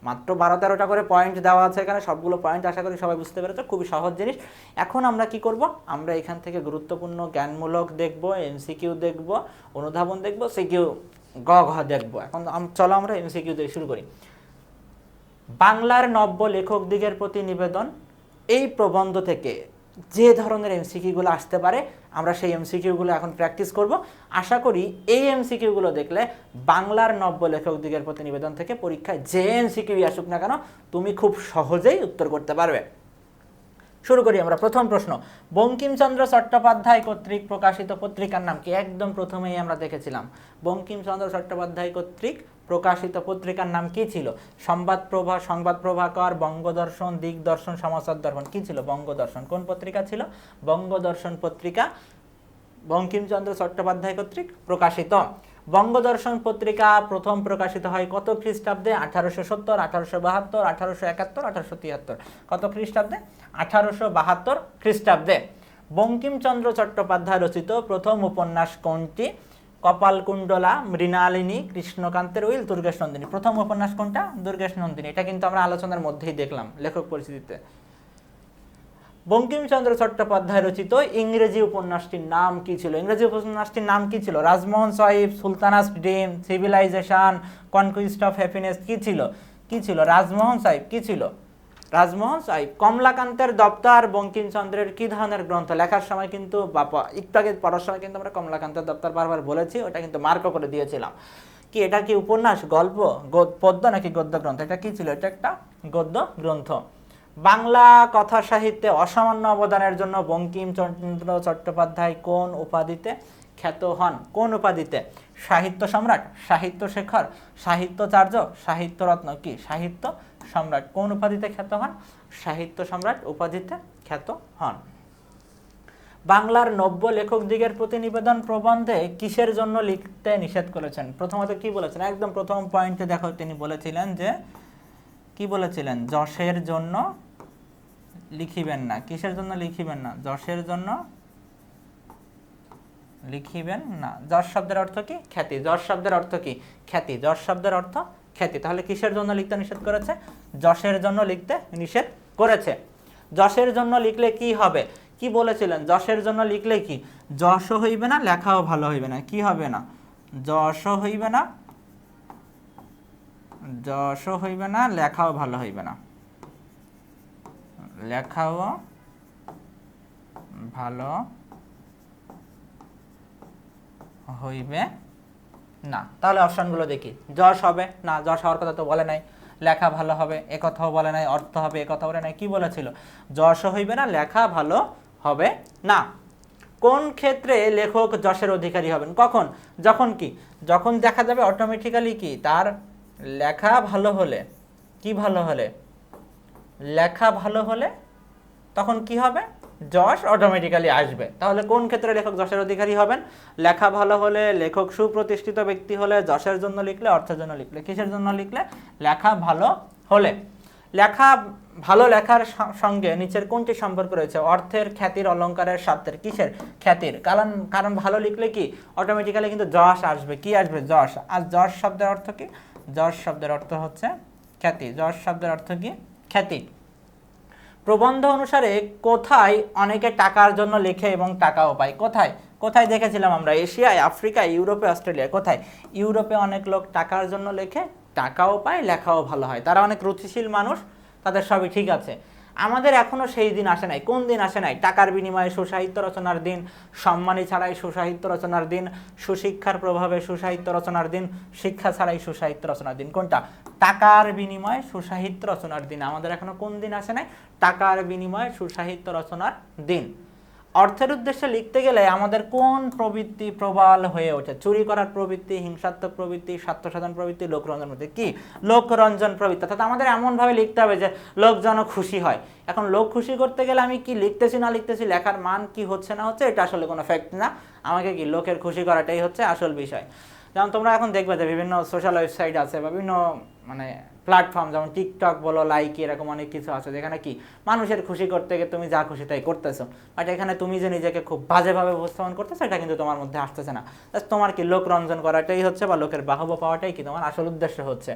মাত্র 12-13টা করে পয়েন্ট দেওয়া আছে এখানে, সবগুলো পয়েন্ট আশা করি সবাই বুঝতে পেরেছে, খুবই সহজ জিনিস। এখন আমরা কি করব? আমরা এখান থেকে গুরুত্বপূর্ণ জ্ঞানমূলক দেখব, এমসিকিউ দেখব, অনুধাবন দেখব, সিকিউ গ ঘ দেখব। এখন চলো আমরা এমসিকিউ দিয়ে শুরু করি। বাংলার নব্য লেখকদিগের প্রতি নিবেদন, এই প্রবন্ধ থেকে যে ধরনের এমসিকিউগুলো আসতে পারে আমরা সেই এমসিকিউগুলো এখন প্র্যাকটিস করব। আশা করি এই এমসিকিউগুলো দেখলে বাংলার নব্য লেখকদিগের প্রতি নিবেদন থেকে পরীক্ষায় যে এমসিকিউ আসুক না কেন তুমি খুব সহজেই উত্তর করতে পারবে। শুরু করি আমরা। প্রথম প্রশ্ন, বঙ্কিমচন্দ্র চট্টোপাধ্যায় কর্তৃক প্রকাশিত পত্রিকার নাম কি? একদম প্রথমেই আমরা দেখেছিলাম বঙ্কিমচন্দ্র চট্টোপাধ্যায় কর্তৃক প্রকাশিত পত্রিকার নাম কি ছিল? সংবাদপ্রভা, সংবাদ প্রভাকর, বঙ্গদর্শন, দিগদর্শন, সমাচার দর্পণ। কি ছিল? বঙ্গদর্শন। কোন পত্রিকা ছিল? বঙ্গদর্শন পত্রিকা বঙ্কিমচন্দ্র চট্টোপাধ্যায় কর্তৃক প্রকাশিত। বঙ্গদর্শন পত্রিকা প্রথম প্রকাশিত হয় কত খ্রিস্টাব্দে? 1870, 1872, 1871, 1873। কত খ্রিস্টাব্দে? 1872 খ্রিস্টাব্দে। বঙ্কিমচন্দ্র চট্টোপাধ্যায় রচিত প্রথম উপন্যাস কোনটি? কপালকুণ্ডলা, মৃণালিনী, কৃষ্ণকান্তের উইল, দুর্গেশ নন্দিনী। প্রথম উপন্যাস কোনটা? দুর্গেশ নন্দিনী। এটা কিন্তু আমরা আলোচনার মধ্যেই দেখলাম লেখক পরিচিতিতে। বঙ্কিমচন্দ্র চট্টোপাধ্যায় রচিত ইংরেজি উপন্যাসটির নাম কি ছিল? ইংরেজি উপন্যাসটির নাম কি ছিল? রাজমোহন সাহিব, Sultana's dream, civilization, conquest of happiness. কি ছিল? কি ছিল? রাজমোহন সাহিব। কি ছিল? রাজমোহন সাহিব। কমলাকান্তের দপ্তর বঙ্কিমচন্দ্রের কি ধরনের গ্রন্থ? লেখার সময় কিন্তু একটু আগে পড়ার সময় কিন্তু আমরা কমলাকান্তের দপ্তর বারবার বলেছি, ওটা কিন্তু মার্কও করে দিয়েছিলাম। কি এটা কি উপন্যাস, গল্প, পদ্য নাকি গদ্য গ্রন্থ? এটা কি ছিল? এটা একটা গদ্য গ্রন্থ। বাংলা কথা সাহিত্যে অসামান্য অবদানের জন্য বঙ্কিমচন্দ্র চট্টোপাধ্যায় কোন উপাধিতে খ্যাত হন? কোন উপাধিতে? সাহিত্য সম্রাট, সাহিত্য শেখর, সাহিত্যাচার্য, সাহিত্যরত্ন। কি? সাহিত্য সম্রাট। কোন উপাধিতে খ্যাত হন? সাহিত্য সম্রাট উপাধিতে খ্যাত হন। বাংলার নব্য লেখকদিগের প্রতি নিবেদন প্রবন্ধে কিসের জন্য লিখতে নিষেধ করেছেন? প্রথমত কি বলেছেন? একদম প্রথম পয়েন্টে দেখো, তিনি বলেছিলেন যে কি বলেছিলেন? যশের জন্য লিখিবেন না। কিসের জন্য লিখিবেন না? যশের জন্য লিখিবেন না। যশ শব্দের অর্থ কি? খ্যাতি। যশ শব্দের অর্থ কি? খ্যাতি। যশ শব্দের অর্থ খ্যাতি। তাহলে কিসের জন্য লিখতে নিষেধ করেছে? যশের জন্য লিখতে নিষেধ করেছে। যশের জন্য লিখলে কি হবে? কি বলেছিলেন? যশের জন্য লিখলে কি? যশও হইবে না, লেখাও ভালো হইবে না। কি হবে না? যশও হইবে না, যশও হইবে না, লেখাও ভালো হইবে না। লেখাও ভালো হইবে না। তাহলে অপশনগুলো দেখি। যশ হবে না, যশ হওয়ার কথা তো বলে নাই। লেখা ভালো হবে এ কথাও বলে নাই। অর্থ হবে এ কথা বলে নাই। কি বলেছিল? যশও হইবে না, লেখা ভালো হবে না। কোন ক্ষেত্রে লেখক যশের অধিকারী হবেন? কখন? যখন কি? যখন দেখা যাবে অটোমেটিক্যালি কি তার লেখা ভালো হলে, কি ভালো হলে? লেখা ভালো হলে তখন কি হবে? যশ অটোমেটিক্যালি আসবে। তাহলে কোন ক্ষেত্রে লেখক যশের অধিকারী হবেন? লেখা ভালো হলে, লেখক সুপ্রতিষ্ঠিত ব্যক্তি হলে, যশের জন্য লিখলে, অর্থের জন্য লিখলে। কিসের জন্য লিখলে? লেখা ভালো হলে। লেখা ভালো লেখার সঙ্গে নিচের কোনটি সম্পর্ক রয়েছে? অর্থের, খ্যাতির, অলংকারের, স্বার্থের। কিসের? খ্যাতির। কারণ ভালো লিখলে কি অটোমেটিক্যালি কিন্তু যশ আসবে। কি আসবে? যশ। আর যশ শব্দের অর্থ কি? যশ শব্দের অর্থ হচ্ছে খ্যাতি। যশ শব্দের অর্থ কি? খ্যাতি। প্রবন্ধ অনুসারে কোথায় অনেকে টাকার জন্য লেখে এবং টাকাও পায়? কোথায়? কোথায় দেখেছিলাম আমরা? এশিয়ায়, আফ্রিকায়, ইউরোপে, অস্ট্রেলিয়ায়। কোথায়? ইউরোপে অনেক লোক টাকার জন্য লেখে, টাকাও পায়, লেখাও ভালো হয়। তারা অনেক রুচিশীল মানুষ, তাদের সবই ঠিক আছে। আমাদের এখনো সেই দিন আসে নাই। কোন দিন আসে নাই? টাকার বিনিময়ে সুসাহিত্য রচনার দিন, সম্মানী ছাড়াই সুসাহিত্য রচনার দিন, সুশিক্ষার প্রভাবে সুসাহিত্য রচনার দিন, শিক্ষা ছাড়াই সুসাহিত্য রচনার দিন। কোনটা? টাকার বিনিময়ে সুসাহিত্য রচনার দিন। আমাদের এখনো কোন দিন আসে নাই? টাকার বিনিময়ে সুসাহিত্য রচনার দিন। অর্থের উদ্দেশ্যে লিখতে গেলে আমাদের কোন প্রবৃত্তি প্রবল হয়ে ওঠে? চুরি করার প্রবৃত্তি, হিংসাত্মক প্রবৃত্তি, স্বার্থসাধন প্রবৃত্তি, লোকরঞ্জন প্রবৃত্তি। কি? লোকরঞ্জন প্রবৃত্তি। অর্থাৎ আমাদের এমনভাবে লিখতে হবে যে লোক যেন খুশি হয়। এখন লোক খুশি করতে গেলে আমি কি লিখতেছি না লিখতেছি, লেখার মান কি হচ্ছে না হচ্ছে, এটা আসলে কোনো ফ্যাক্ট না। আমাকে কি লোকের খুশি করাটাই হচ্ছে আসল বিষয়। যেমন তোমরা এখন দেখবে যে বিভিন্ন সোশ্যাল ওয়েবসাইট আছে বা বিভিন্ন মানে প্ল্যাটফর্ম, যেমন টিকটক বলো, লাইক, এরকম অনেক কিছু আছে যেখানে কি মানুষের খুশি করতে গিয়ে তুমি যা খুশি তাই করতেছো। বাট এখানে তুমি যে নিজেকে খুব বাজেভাবে উপস্থাপন করতেছো, এটা কিন্তু তোমার মধ্যে আসতেছে না। তোমার কি লোক রঞ্জন করাটাই হচ্ছে বা লোকের বাহবা পাওয়াটাই কি তোমার আসল উদ্দেশ্য হচ্ছে।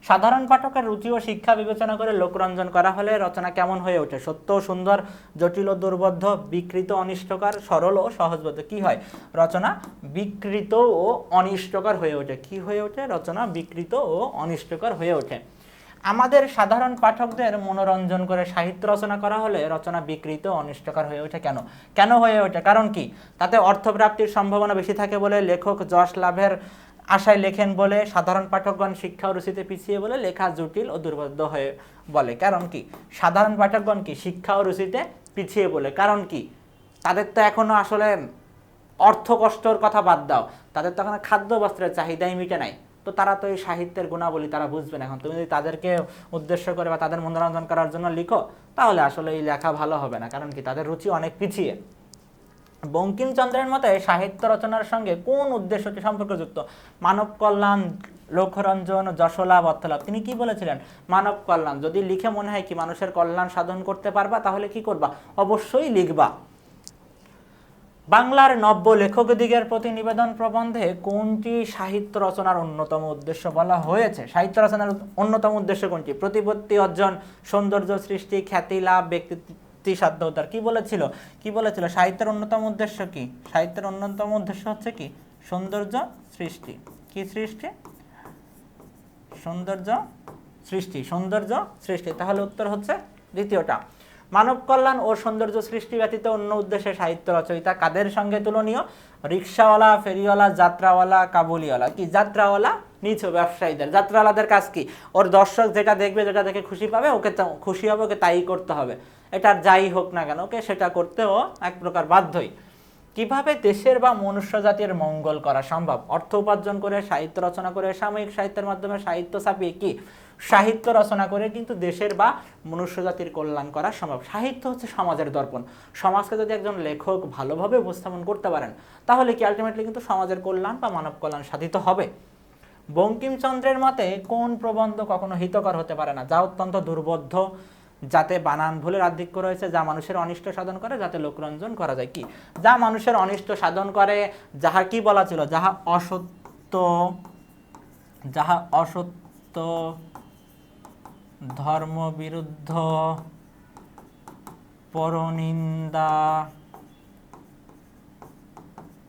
সাধারণ পাঠকের রুচি ও শিক্ষা বিবেচনা করে লোকরঞ্জন করা হলে রচনা কেমন হয়ে ওঠে? সত্য ও সুন্দর, জটিল ও দুর্বোধ্য, বিকৃত অনিষ্টকর, সরল ও সহজবোধ্য। কি হয়? রচনা বিকৃত ও অনিষ্টকর হয়ে ওঠে। কি হয়ে ওঠে? রচনা বিকৃত ও অনিষ্টকর হয়ে ওঠে। আমাদের সাধারণ পাঠকদের মনোরঞ্জন করে সাহিত্য রচনা করা হলে রচনা বিকৃত ও অনিষ্টকর হয়ে ওঠে। কেন? কেন হয়ে ওঠে? কারণ কি? তাতে অর্থপ্রাপ্তির সম্ভাবনা বেশি থাকে বলে, লেখক যশ লাভের আশায় লেখেন বলে, সাধারণ পাঠকগণ শিক্ষা ও রুচিতে পিছিয়ে বলে, লেখা জটিল ও দুর্বোধ্য হয়ে বলে। কারণ কি? সাধারণ পাঠকগণ কি শিক্ষা ও রুচিতে পিছিয়ে বলে। কারণ কি? তাদের তো এখনো আসলে অর্থ কষ্টর কথা বাদ দাও, তাদের তো এখন খাদ্য বস্ত্রের চাহিদাই মিটে নাই। তো তারা তো এই সাহিত্যের গুণাবলী তারা বুঝবে না। এখন তুমি যদি তাদেরকে উদ্দেশ্য করে বা তাদের মনোরঞ্জন করার জন্য লিখো, তাহলে আসলে এই লেখা ভালো হবে না। কারণ কি? তাদের রুচি অনেক পিছিয়ে। বঙ্কিমচন্দ্রের মতে সাহিত্য রচনার সঙ্গে কোন উদ্দেশ্যটি সম্পর্কযুক্ত? মানব কল্যাণ, লোকরঞ্জন, যশলাভ, অর্থলাভ। তিনি কি বলেছিলেন? মানব কল্যাণ। যদি লিখে মনে হয় কি মানুষের কল্যাণ সাধন করতে পারবা, তাহলে কি করবা? অবশ্যই লিখবা। বাংলার নব্য লেখকদিগের প্রতি নিবেদন প্রবন্ধে কোনটি সাহিত্য রচনার অন্যতম উদ্দেশ্য বলা হয়েছে? সাহিত্য রচনার অন্যতম উদ্দেশ্য কোনটি? প্রতিপত্তি অর্জন, সৌন্দর্য সৃষ্টি, খ্যাতি লাভ, ব্যক্তি সাধ্য উদ্ধার। কি বলেছিল? কি বলেছিল? সাহিত্যের অন্যতম উদ্দেশ্য কি? সাহিত্যের অন্যতম উদ্দেশ্য হচ্ছে কি? সৌন্দর্য সৃষ্টি। কি সৃষ্টি? সৌন্দর্য সৃষ্টি। সৌন্দর্য সৃষ্টি। তাহলে উত্তর হচ্ছে দ্বিতীয়টা। মানব কল্যাণ ও সৌন্দর্য সৃষ্টি ব্যতীত অন্য উদ্দেশ্যে সাহিত্য রচয়িতা কাদের সঙ্গে তুলনীয়? রিক্সাওয়ালা, ফেরিওয়ালা, যাত্রাওয়ালা, কাবুলিওয়ালা। কি? যাত্রাওয়ালা, নিচু ব্যবসায়ীদের। যাত্রাওয়ালাদের কাজ কি? ওর দর্শক যেটা দেখবে, যেটা দেখে খুশি পাবে, ওকে খুশি হবে, ওকে তাই করতে হবে। এটা যাই হোক না কেন, ওকে সেটা করতেও এক প্রকার বাধ্যই। কিভাবে দেশের বা মনুষ্য জাতির মঙ্গল করা সম্ভব? অর্থ উপার্জন করে, সাহিত্য রচনা করে, সাময়িক সাহিত্যের মাধ্যমে সাহিত্য ছাপিয়ে কি সাহিত্য রচনা করে কিন্তু দেশের বা মনুষ্য জাতির কল্যাণ করা সম্ভব। সাহিত্য হচ্ছে সমাজের দর্পণ। সমাজকে যদি একজন লেখক ভালোভাবে উপস্থাপন করতে পারেন, তাহলে কি আলটিমেটলি কিন্তু সমাজের কল্যাণ বা মানব কল্যাণ সাধিত হবে। বঙ্কিমচন্দ্রের মতে কোন প্রবন্ধ কখনো হিতকর হতে পারে না? যা অত্যন্ত দুর্বোধ্য, যাতে বানান ভুলের আধিক্য রয়েছে, যা মানুষের অনিষ্ট সাধন করে, যাতে লোকরঞ্জন করা যায়। কি? যা মানুষের অনিষ্ট সাধন করে, যাহা কি বলা ছিল? যাহা অসত্য, যাহা অসত্য ধর্মবিরুদ্ধ পরনিন্দা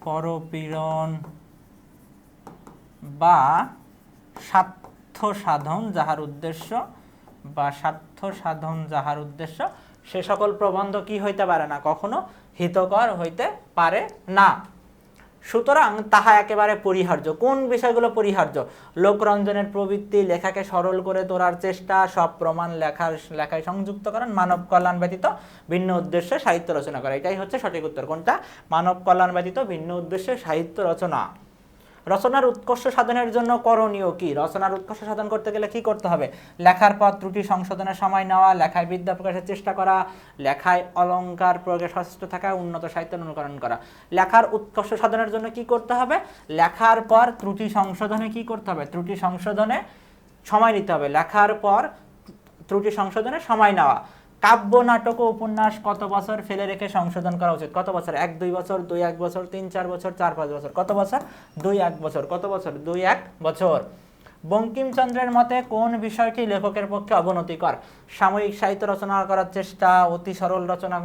পরপীড়ন বা স্বার্থ সাধন যাহার উদ্দেশ্য সে সকল প্রবন্ধ কি হইতে পারে না, কখনো হিতকর হইতে পারে না। সুতরাং তাহা একেবারে পরিহার্য। কোন বিষয়গুলো পরিহার্য? লোকরঞ্জনের প্রবৃত্তি, লেখাকে সরল করে তোলার চেষ্টা, সব প্রমাণ লেখায় সংযুক্তকরণ, মানব কল্যাণ ব্যতীত ভিন্ন উদ্দেশ্যে সাহিত্য রচনা করা। এটাই হচ্ছে সঠিক উত্তর। কোনটা? মানব কল্যাণ ব্যতীত ভিন্ন উদ্দেশ্যে সাহিত্য রচনা। রচনার উৎকর্ষ সাধনের জন্য করণীয় কি? রচনার উৎকর্ষ সাধন করতে গেলে কি করতে হবে? লেখার পর ত্রুটি সংশোধনের সময় নেওয়া, লেখায় বিদ্যা প্রকাশের চেষ্টা করা, লেখায় অলংকার প্রয়োগে সচেষ্ট থাকা, উন্নত সাহিত্যের অনুকরণ করা। লেখার উৎকর্ষ সাধনের জন্য কি করতে হবে? লেখার পর ত্রুটি সংশোধনে কি করতে হবে? ত্রুটি সংশোধনে সময় নিতে হবে। লেখার পর ত্রুটি সংশোধনে সময় নেওয়া। কাব্য, নাটক ও উপন্যাস কত বছর ফেলে রেখে সংশোধন করা উচিত? কত বছর? 1-2 বছর, 2-1 বছর, 3-4 বছর, 4-5 বছর। কত বছর? 2-1 বছর। কত বছর? 2-1 বছর। বঙ্কিমচন্দ্রের মতে কোন বিষয়টি লেখকের পক্ষে অবনতিকর? সাময়িক সাহিত্য রচনা করার চেষ্টা, অতি সরল রচনা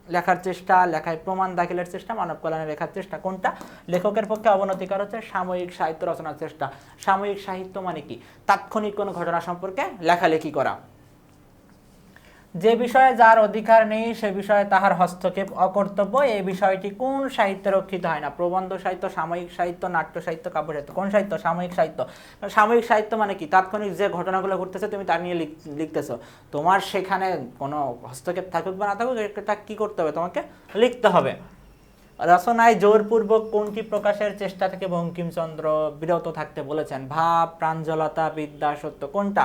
লেখার চেষ্টা, লেখায় প্রমাণ দাখিলের চেষ্টা, মানব কল্যাণে লেখার চেষ্টা। কোনটা লেখকের পক্ষে অবনতিকর? হচ্ছে সাময়িক সাহিত্য রচনার চেষ্টা। সাময়িক সাহিত্য মানে কি? তাৎক্ষণিক কোনো ঘটনা সম্পর্কে লেখালেখি করা। যে বিষয়ে যার অধিকার নেই সে বিষয়ে তাহার হস্তক্ষেপ অকর্তব্য। এই বিষয়টি কোন সাহিত্যে রক্ষিত হয় না? প্রবন্ধ সাহিত্য, সাময়িক সাহিত্য, নাট্য সাহিত্য, কাব্য সাহিত্য। কোন সাহিত্য? সাময়িক সাহিত্য। সাময়িক সাহিত্য মানে কি? তাৎক্ষণিক যে ঘটনাগুলো ঘটতেছে তুমি তার নিয়ে লিখতেছো, তোমার সেখানে কোনো হস্তক্ষেপ থাকুক বা না থাকুক, এটা কি করতে হবে? তোমাকে লিখতে হবে। রচনায় জোরপূর্বক কোনটি প্রকাশের চেষ্টা থেকে বঙ্কিমচন্দ্র বিরত থাকতে বলেছেন? ভাব, প্রাঞ্জলতা, বিদ্যা, সত্য। কোনটা?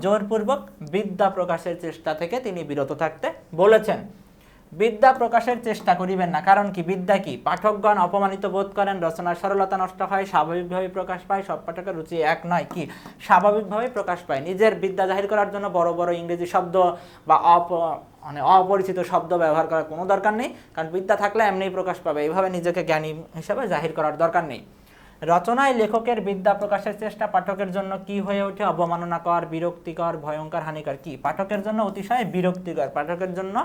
জোরপূর্বক বিদ্যা প্রকাশের চেষ্টা থেকে তিনি বিরত থাকতে বলেছেন। বিদ্যা প্রকাশের চেষ্টা করিবেন না, কারণ কি? বিদ্যা কি? পাঠকগণ অপমানিত বোধ করেন, রচনার সরলতা নষ্ট হয়, স্বাভাবিকভাবে প্রকাশ পায়, সব পাঠকের রুচি এক নয়। কি? স্বাভাবিকভাবে প্রকাশ পায়। নিজের বিদ্যা জাহির করার জন্য বড় বড় ইংরেজি শব্দ বা অপরিচিত শব্দ ব্যবহার করার কোনো দরকার নেই, কারণ বিদ্যা থাকলে এমনিই প্রকাশ পাবে। এইভাবে নিজেকে জ্ঞানী হিসাবে জাহির করার দরকার নেই। রচনায় লেখকের বিদ্যা প্রকাশের চেষ্টা পাঠকের জন্য কি হয়ে ওঠে? অবমাননাকর, বিরক্তিকর, ভয়ঙ্কর, হানিকর। কি? পাঠকের জন্য অতিশয় বিরক্তিকর। পাঠকের জন্য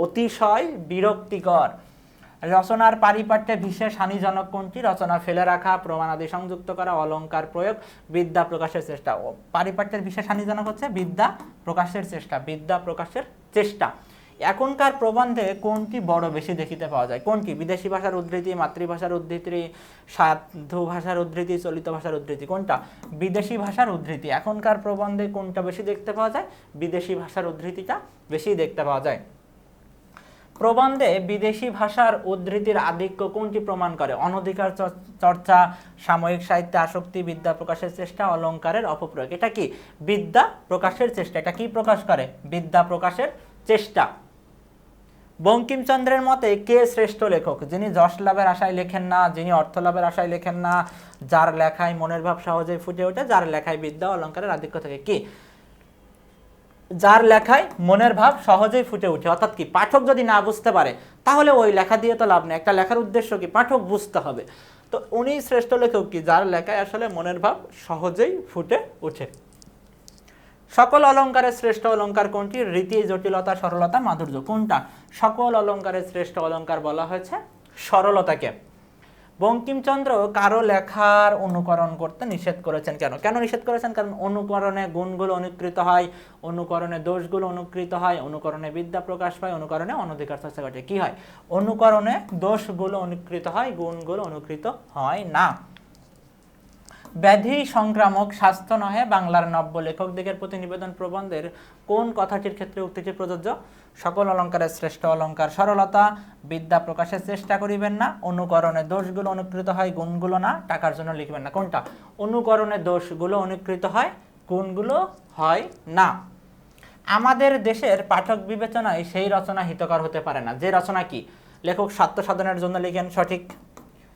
অতিশয় বিরক্তিকর। রচনার পারিপাট্যে বিশেষ হানিজনক কোনটি? রচনা ফেলে রাখা, প্রমাণাদি সংযুক্ত করা, অলংকার প্রয়োগ, বিদ্যা প্রকাশের চেষ্টা। পারিপাট্যের বিশেষ হানিজনক হচ্ছে বিদ্যা প্রকাশের চেষ্টা। বিদ্যা প্রকাশের চেষ্টা। এখনকার প্রবন্ধে কোনটি বড় বেশি দেখিতে পাওয়া যায়? কোনটি? বিদেশি ভাষার উদ্ধৃতি, মাতৃভাষার উদ্ধৃতি, সাধু ভাষার উদ্ধৃতি, চলিত ভাষার উদ্ধৃতি। কোনটা? বিদেশি ভাষার উদ্ধৃতি। এখনকার প্রবন্ধে কোনটা বেশি দেখতে পাওয়া যায়? বিদেশি ভাষার উদ্ধৃতিটা বেশি দেখতে পাওয়া যায়। প্রবন্ধে বিদেশি ভাষার উদ্ধৃতির আধিক্য কোনটি প্রমাণ করে? অনধিকার চর্চা, সাময়িক সাহিত্যে আসক্তি, বিদ্যা প্রকাশের চেষ্টা, অলংকারের অপপ্রয়োগ। এটা কি? বিদ্যা প্রকাশের চেষ্টা। এটা কি প্রকাশ করে? বিদ্যা প্রকাশের চেষ্টা। বঙ্কিমচন্দ্রের মতে কে শ্রেষ্ঠ লেখক? যিনি যশ লাভের আশায় লেখেন না, যিনি অর্থ লাভের আশায় লেখেন না, যার লেখায় মনের ভাব সহজেই ফুটে ওঠে, যার লেখায় বিদ্যা অলংকারের আধিক্য থাকে। কি? যার লেখায় মনের ভাব সহজেই ফুটে ওঠে। অর্থাৎ কি? পাঠক যদি না বুঝতে পারে তাহলে ওই লেখা দিয়ে তো লাভ নেই। একটা লেখার উদ্দেশ্য কি? পাঠক বুঝতে হবে। তো উনি শ্রেষ্ঠ লেখক কি? যার লেখায় আসলে মনের ভাব সহজেই ফুটে ওঠে। সকল অলংকারের শ্রেষ্ঠ অলংকার কোনটি? রীতি, জটিলতা, সরলতা, মাধুর্য। কোনটা? সকল অলংকারের শ্রেষ্ঠ অলংকার বলা হয়েছে সরলতাকে। বঙ্কিমচন্দ্র কারো লেখার অনুকরণ করতে নিষেধ করেছেন কেন? কেন নিষেধ করেছেন? কারণ অনুকরণে গুণগুলো অনুকৃত হয়, অনুকরণে দোষগুলো অনুকৃত হয়, অনুকরণে বিদ্যা প্রকাশ পায়, অনুকরণে অনধিকার চর্চা ঘটে। কি হয়? অনুকরণে দোষগুলো অনুকৃত হয়, গুণগুলো অনুকৃত হয় না। ব্যাধি সংক্রামক, স্বাস্থ্য নহে, বাংলার নব্য লেখকদিগের প্রতি নিবেদন প্রবন্ধের কোন কথাটির ক্ষেত্রে উক্তিটি প্রযোজ্য? সকল অলংকারের শ্রেষ্ঠ অলংকার সরলতা, বিদ্যা প্রকাশের চেষ্টা করিবেন না, অনুকরণে দোষগুলো অনুকৃত হয়, গুণগুলো না, টাকার জন্য লিখবেন না। কোনটা? অনুকরণে দোষগুলো অনুকৃত হয়, গুণগুলো হয় না। আমাদের দেশের পাঠক বিবেচনায় সেই রচনা হিতকর হতে পারে না যে রচনা কি? লেখক স্বার্থ সাধনের জন্য লেখেন, সঠিক।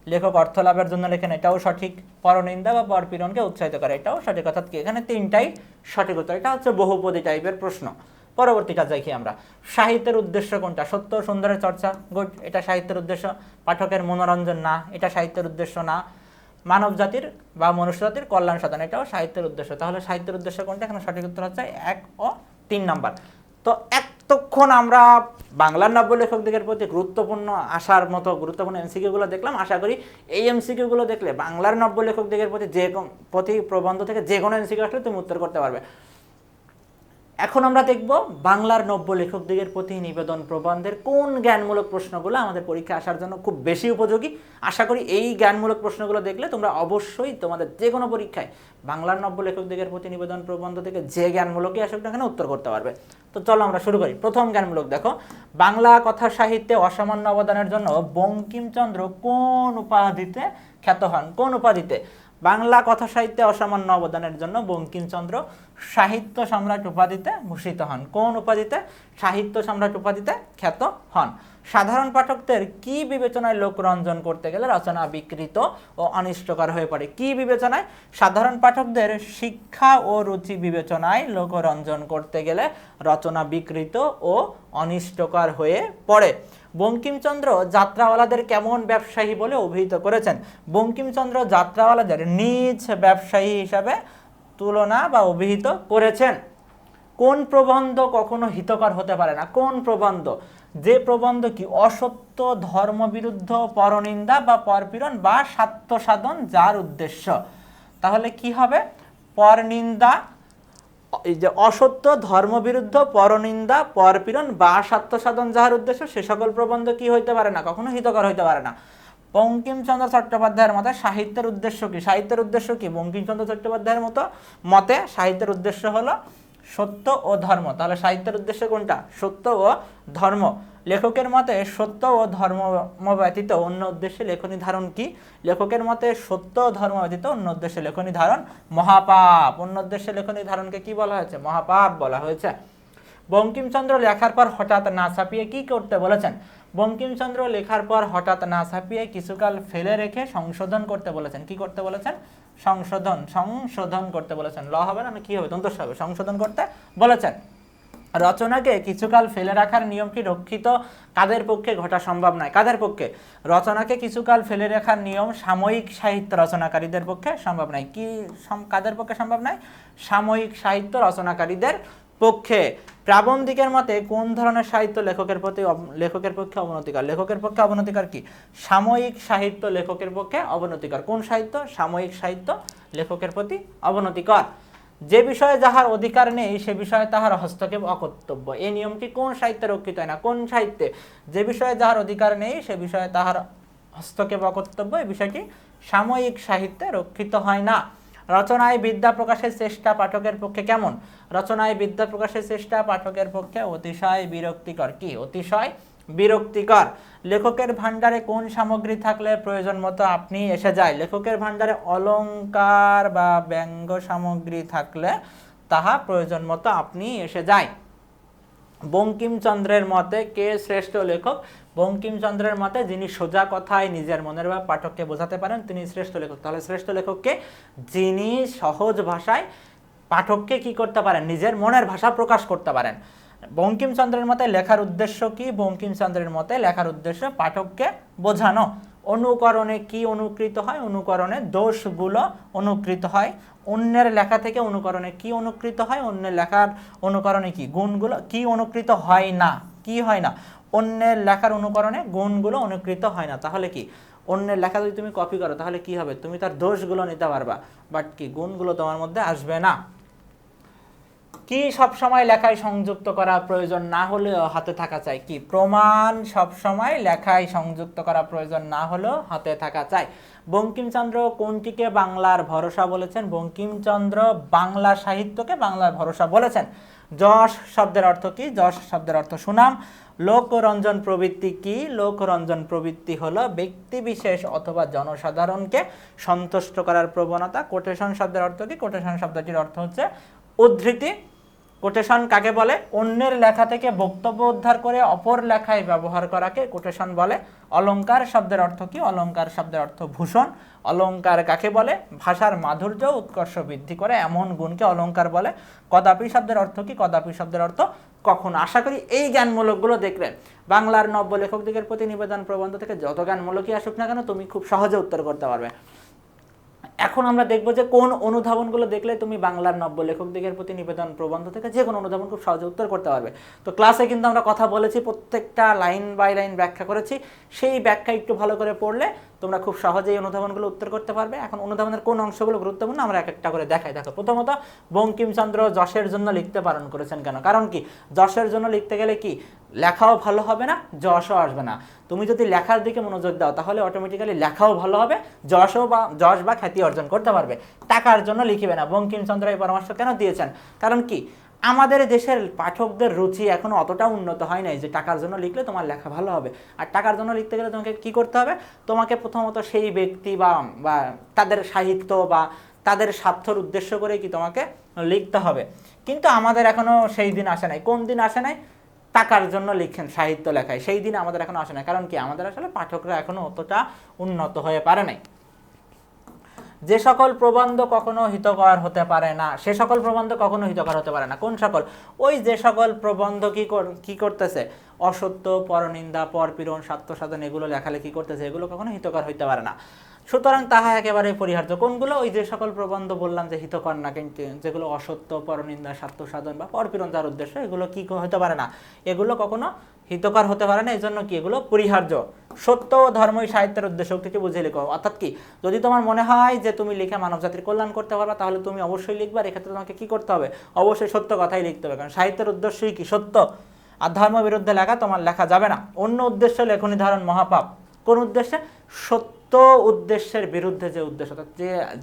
লেখক অর্থ লাভের জন্য লেখেন, এটাও সঠিক। পরনিন্দা বা পরপীড়নকে উৎসাহিত করে, এটাও সঠিক। অর্থাৎ কি? এখানে তিনটাই সঠিক উত্তর। এটা হচ্ছে বহুপদী টাইপের প্রশ্ন। পরবর্তীটা দেখি আমরা। সাহিত্যের উদ্দেশ্য কোনটা? সত্য সুন্দরের চর্চা। গুড, এটা সাহিত্যের উদ্দেশ্য। পাঠকের মনোরঞ্জন না, এটা সাহিত্যের উদ্দেশ্য না। মানব জাতির বা মনুষ্য জাতির কল্যাণ সাধন, এটাও সাহিত্যের উদ্দেশ্য। তাহলে সাহিত্যের উদ্দেশ্য কোনটা? এখানে সঠিক উত্তর হচ্ছে 1 ও 3 নাম্বার। তো এতক্ষণ আমরা বাংলার নব্য লেখকদের প্রতি গুরুত্বপূর্ণ আসার মতো গুরুত্বপূর্ণ এমসিকিউগুলো দেখলাম। আশা করি এই এমসিকিউগুলো দেখলে বাংলার নব্য লেখকদের প্রতি প্রবন্ধ থেকে যে কোনো এমসিকিউ আসলে তুমি উত্তর করতে পারবে। এখন আমরা দেখব বাংলার নব্য লেখকদের প্রতি নিবেদন প্রবন্ধের কোন জ্ঞানমূলক প্রশ্নগুলো আমাদের পরীক্ষায় আসার জন্য খুব বেশি উপযোগী। আশা করি এই জ্ঞানমূলক প্রশ্নগুলো দেখলে তোমরা অবশ্যই তোমাদের যে কোনো পরীক্ষায় বাংলার নব্য লেখকদের প্রতি নিবেদন প্রবন্ধ থেকে যে জ্ঞানমূলকই আসুক না কেন উত্তর করতে পারবে। তো চলো আমরা শুরু করি। প্রথম জ্ঞানমূলক দেখো, বাংলা কথা সাহিত্যে অসামান্য অবদানের জন্য বঙ্কিমচন্দ্র কোন উপাধিতে খ্যাত হন? কোন উপাধিতে? বাংলা কথা সাহিত্যে অসামান্য অবদানের জন্য বঙ্কিমচন্দ্র সাহিত্য সম্রাট উপাধিতে ভূষিত হন। কোন উপাধিতে? সাহিত্য সম্রাট উপাধিতে খ্যাত হন। সাধারণ পাঠকদের কি বিবেচনায় লোকরঞ্জন করতে গেলে রচনা বিকৃত ও অনিষ্টকর হয়ে পড়ে? কি বিবেচনায়? সাধারণ পাঠকদের শিক্ষা ও রুচি বিবেচনায় লোকরঞ্জন করতে গেলে রচনা বিকৃত ও অনিষ্টকর হয়ে পড়ে। বঙ্কিমচন্দ্র যাত্রাওয়ালাদের কেমন ব্যবসায়ী বলে অভিহিত করেছেন? বঙ্কিমচন্দ্র যাত্রাওয়ালাদের নিজ ব্যবসায়ী হিসাবে তুলনা বা অভিহিত করেছেন। কোন প্রবন্ধ কখনো হিতকর হতে পারে না? কোন প্রবন্ধ? যে প্রবন্ধ কি অসত্য, ধর্মবিরুদ্ধ, পরনিন্দা বা পরপীড়ন বা স্বার্থ সাধন যার উদ্দেশ্য। তাহলে কি হবে? পরনিন্দা, এই যে অসত্য, ধর্মবিরুদ্ধ, পরনিন্দা, পরপীড়ন বা স্বার্থ সাধন যাহার উদ্দেশ্য, সে সকল প্রবন্ধ কি হইতে পারে না? কখনো হিতকর হইতে পারে না। বঙ্কিমচন্দ্র চট্টোপাধ্যায়ের মতে সাহিত্যের উদ্দেশ্য কি? সাহিত্যের উদ্দেশ্য কি? বঙ্কিমচন্দ্র চট্টোপাধ্যায়ের মতে সাহিত্যের উদ্দেশ্য হলো সত্য ও ধর্ম। তাহলে সাহিত্যের উদ্দেশ্য কোনটা? সত্য ও ধর্ম। লেখকের মতে সত্য ও ধর্ম ব্যতীত অন্য উদ্দেশ্যে লেখনী ধারণ কি? লেখকের মতে সত্য ও ধর্ম ব্যতীত অন্য উদ্দেশ্যে লেখনী ধারণ মহাপাপ। অন্য উদ্দেশ্যে লেখনী ধারণকে কি বলা হয়েছে? মহাপাপ বলা হয়েছে। বঙ্কিমচন্দ্র লেখার পর হঠাৎ না ছাপিয়ে কি করতে বলেছেন? বঙ্কিমচন্দ্র লেখার পর হঠাৎ না ছাপিয়ে কিছুকাল ফেলে রেখে সংশোধন করতে বলেছেন। কি করতে বলেছেন? সংশোধন করতে বলেছেন। ল হবে না, কি হবে? দন্তস্ব হবে। সংশোধন করতে বলেছেন। রচনাকে কিছুকাল ফেলে রাখার নিয়মটি রক্ষিত কাদের পক্ষে ঘটা সম্ভব নয়? কাদের পক্ষে? রচনাকে কিছুকাল ফেলে রাখার নিয়ম সাময়িক সাহিত্য রচনাকারীদের পক্ষে সম্ভব নয়। কি কাদের পক্ষে সম্ভব নয়? সাময়িক সাহিত্য রচনাকারীদের পক্ষে। প্রাবন্ধিকের মতে কোন ধরনের সাহিত্য লেখকের পক্ষে অবনতিকর? লেখকের পক্ষে অবনতিকর কি? সাময়িক সাহিত্য লেখকের পক্ষে অবনতিকর। কোন সাহিত্য? সাময়িক সাহিত্য লেখকের প্রতি অবনতিকর। যে বিষয়ে যাহার অধিকার নেই সে বিষয়ে তাহার হস্তক্ষেপ অকর্তব্য। এই নিয়মটি কোন সাহিত্যে রক্ষিত হয় না? কোন সাহিত্যে? যে বিষয়ে যাহার অধিকার নেই সে বিষয়ে তাহার হস্তক্ষেপ অকর্তব্য, এই বিষয়টি সাময়িক সাহিত্যে রক্ষিত হয় না। রচনায় বিদ্যা প্রকাশের চেষ্টা পাঠকের পক্ষে কেমন? রচনায় বিদ্যা প্রকাশের চেষ্টা পাঠকের পক্ষে অতিশয় বিরক্তিকর। কি? অতিশয় বিরক্তিকর। লেখকের ভাণ্ডারে কোন সামগ্রী থাকলে প্রয়োজন মতো আপনি এসে যায়? লেখকের ভাণ্ডারে অলংকার বা ব্যঙ্গ সামগ্রী থাকলে তাহা প্রয়োজন মতো আপনি এসে যায়। বঙ্কিমচন্দ্রের মতে কে শ্রেষ্ঠ লেখক? বঙ্কিমচন্দ্রের মতে যিনি সোজা কথায় নিজের মনের ভাব পাঠককে বোঝাতে পারেন তিনি শ্রেষ্ঠ লেখক। তাহলে শ্রেষ্ঠ লেখককে যিনি সহজ ভাষায় পাঠককে কি করতে পারেন? নিজের মনের ভাষা প্রকাশ করতে পারেন। বঙ্কিমচন্দ্রের মতে লেখার উদ্দেশ্য কি? বঙ্কিমচন্দ্রের মতে লেখার উদ্দেশ্য পাঠককে বোঝানো। অনুকরণে কি অনুকৃত হয়? অনুকরণে দোষগুলো অনুকৃত হয়। অন্যের লেখা থেকে অনুকরণে কি অনুকৃত হয়? অন্যের লেখার অনুকরণে কি? গুণগুলো কি অনুকৃত হয় না? কি হয় না? অন্যের লেখার অনুকরণে গুণগুলো অনুকৃত হয় না। তাহলে কি? অন্যের লেখা যদি তুমি কপি করো তাহলে কি হবে? তুমি তার দোষগুলো নিতে পারবা, বাট কি গুণগুলো তোমার মধ্যে আসবে না। কি সব সময় লেখায় সংযুক্ত করা প্রয়োজন না হলেও হাতে থাকা চাই? কি? প্রমাণ সব সময় লেখায় সংযুক্ত করা প্রয়োজন না হলেও হাতে থাকা চাই। বঙ্কিমচন্দ্র কোনটিকে বাংলার ভরসা বলেছেন? বঙ্কিমচন্দ্র বাংলা সাহিত্যকে বাংলার ভরসা বলেছেন। যশ শব্দের অর্থ কি? যশ শব্দের অর্থ সুনাম। লোকরঞ্জন প্রবৃত্তি কি? লোকরঞ্জন প্রবৃত্তি হলো ব্যক্তি বিশেষ অথবা জনসাধারণকে সন্তুষ্ট করার প্রবণতা। কোটেশন শব্দের অর্থ কি? কোটেশন শব্দটির অর্থ হচ্ছে উদ্ধৃতি। কোটেশন কাকে বলে? অন্যের লেখা থেকে বক্তব্য উদ্ধার করে অপর লেখায় ব্যবহার করাকে কোটেশন বলে। অলংকার শব্দের অর্থ কি? অলংকার শব্দের অর্থ ভূষণ। অলংকার কাকে বলে? ভাষার মাধুর্য উৎকর্ষ বৃদ্ধি করে এমন গুণকে অলংকার বলে। কদাপি শব্দের অর্থ কি? কদাপি শব্দের অর্থ কখনো। আশা করি এই জ্ঞানমূলকগুলো দেখলে বাংলার নব্য লেখকদিগের প্রতি নিবেদন প্রবন্ধ থেকে যত জ্ঞানমূলকই আসুক না কেন তুমি খুব সহজে উত্তর করতে পারবে। এখন আমরা দেখব যে কোন অনুধাবনগুলো দেখলে তুমি বাংলার নব্য লেখক দিগের প্রতি নিবেদন প্রবন্ধ থেকে যে কোনো অনুধাবন খুব সহজে উত্তর করতে পারবে। তো ক্লাসে কিন্তু আমরা কথা বলেছি, প্রত্যেকটা লাইন বাই লাইন ব্যাখ্যা করেছি, সেই ব্যাখ্যা একটু ভালো করে পড়লে তোমরা খুব সহজেই অনুধাবনগুলো উত্তর করতে পারবে। এখন অনুধাবনের কোন অংশগুলো গুরুত্বপূর্ণ আমরা এক একটা করে দেখাই। দেখো, প্রথমত বঙ্কিমচন্দ্র যশের জন্য লিখতে বারণ করেছেন কেন? কারণ কি, যশের জন্য লিখতে গেলে কি লেখাও ভালো হবে না, যশও আসবে না। তুমি যদি লেখার দিকে মনোযোগ দাও তাহলে অটোমেটিক্যালি লেখাও ভালো হবে, যশ বা খ্যাতি অর্জন করতে পারবে। টাকার জন্য লিখিবে না। বঙ্কিমচন্দ্র এই পরামর্শ কেন দিয়েছেন? কারণ কি, আমাদের দেশের পাঠকদের রুচি এখনো অতটা উন্নত হয় নাই যে টাকার জন্য লিখলে তোমার লেখা ভালো হবে। আর টাকার জন্য লিখতে গেলে তোমাকে কি করতে হবে? তোমাকে প্রথমত সেই ব্যক্তি বা তাদের সাহিত্য বা তাদের স্বার্থর উদ্দেশ্য করে কি তোমাকে লিখতে হবে। কিন্তু আমাদের এখনো সেই দিন আসে নাই। কোন দিন আসে নাই? টাকার জন্য লিখেন সাহিত্য লেখায়, সেই দিন আমাদের এখনো আসে নাই। কারণ কি, আমাদের আসলে পাঠকরা এখনো অতটা উন্নত হয়ে পারে নাই। যে সকল প্রবন্ধ কখনো হিতকর হতে পারে না, সে সকল প্রবন্ধ কখনো হিতকর হতে পারে না। কোন সকল? ওই যে সকল প্রবন্ধ কি করতেছে, অসত্য, পরনিন্দা, পরপীড়ন, স্বার্থসাধন, এগুলো লেখালেখি করতেছে, এগুলো কখনো হিতকর হইতে পারে না। সুতরাং তাহা একেবারে পরিহার্য। কোনগুলো? ওই যে সকল প্রবন্ধ বললাম যে হিতকর না, কিন্তু যেগুলো অসত্য, পরনিন্দা, স্বার্থসাধন বা পরপীড়ন যার উদ্দেশ্য, এগুলো কি হতে পারে না, এগুলো কখনো হিতকর হতে পারে না। এই জন্য কি এগুলো পরিহার্য। সত্য ও ধর্মই সাহিত্যের উদ্দেশ্য, উক্তিটি বুঝে লিখো। অর্থাৎ কি, যদি তোমার মনে হয় যে তুমি লিখে মানব জাতির কল্যাণ করতে পারবা, তাহলে তুমি অবশ্যই লিখবা। এক্ষেত্রে তোমাকে কি করতে হবে? অবশ্যই সত্য কথাই লিখতে হবে, কারণ সাহিত্যের উদ্দেশ্যই কি সত্য। আর ধর্ম বিরুদ্ধে লেখা তোমার লেখা যাবে না। অন্য উদ্দেশ্য লেখনী ধারণ মহাপাপ। কোন উদ্দেশ্যে? সত্য উদ্দেশ্যের বিরুদ্ধে যে উদ্দেশ্য,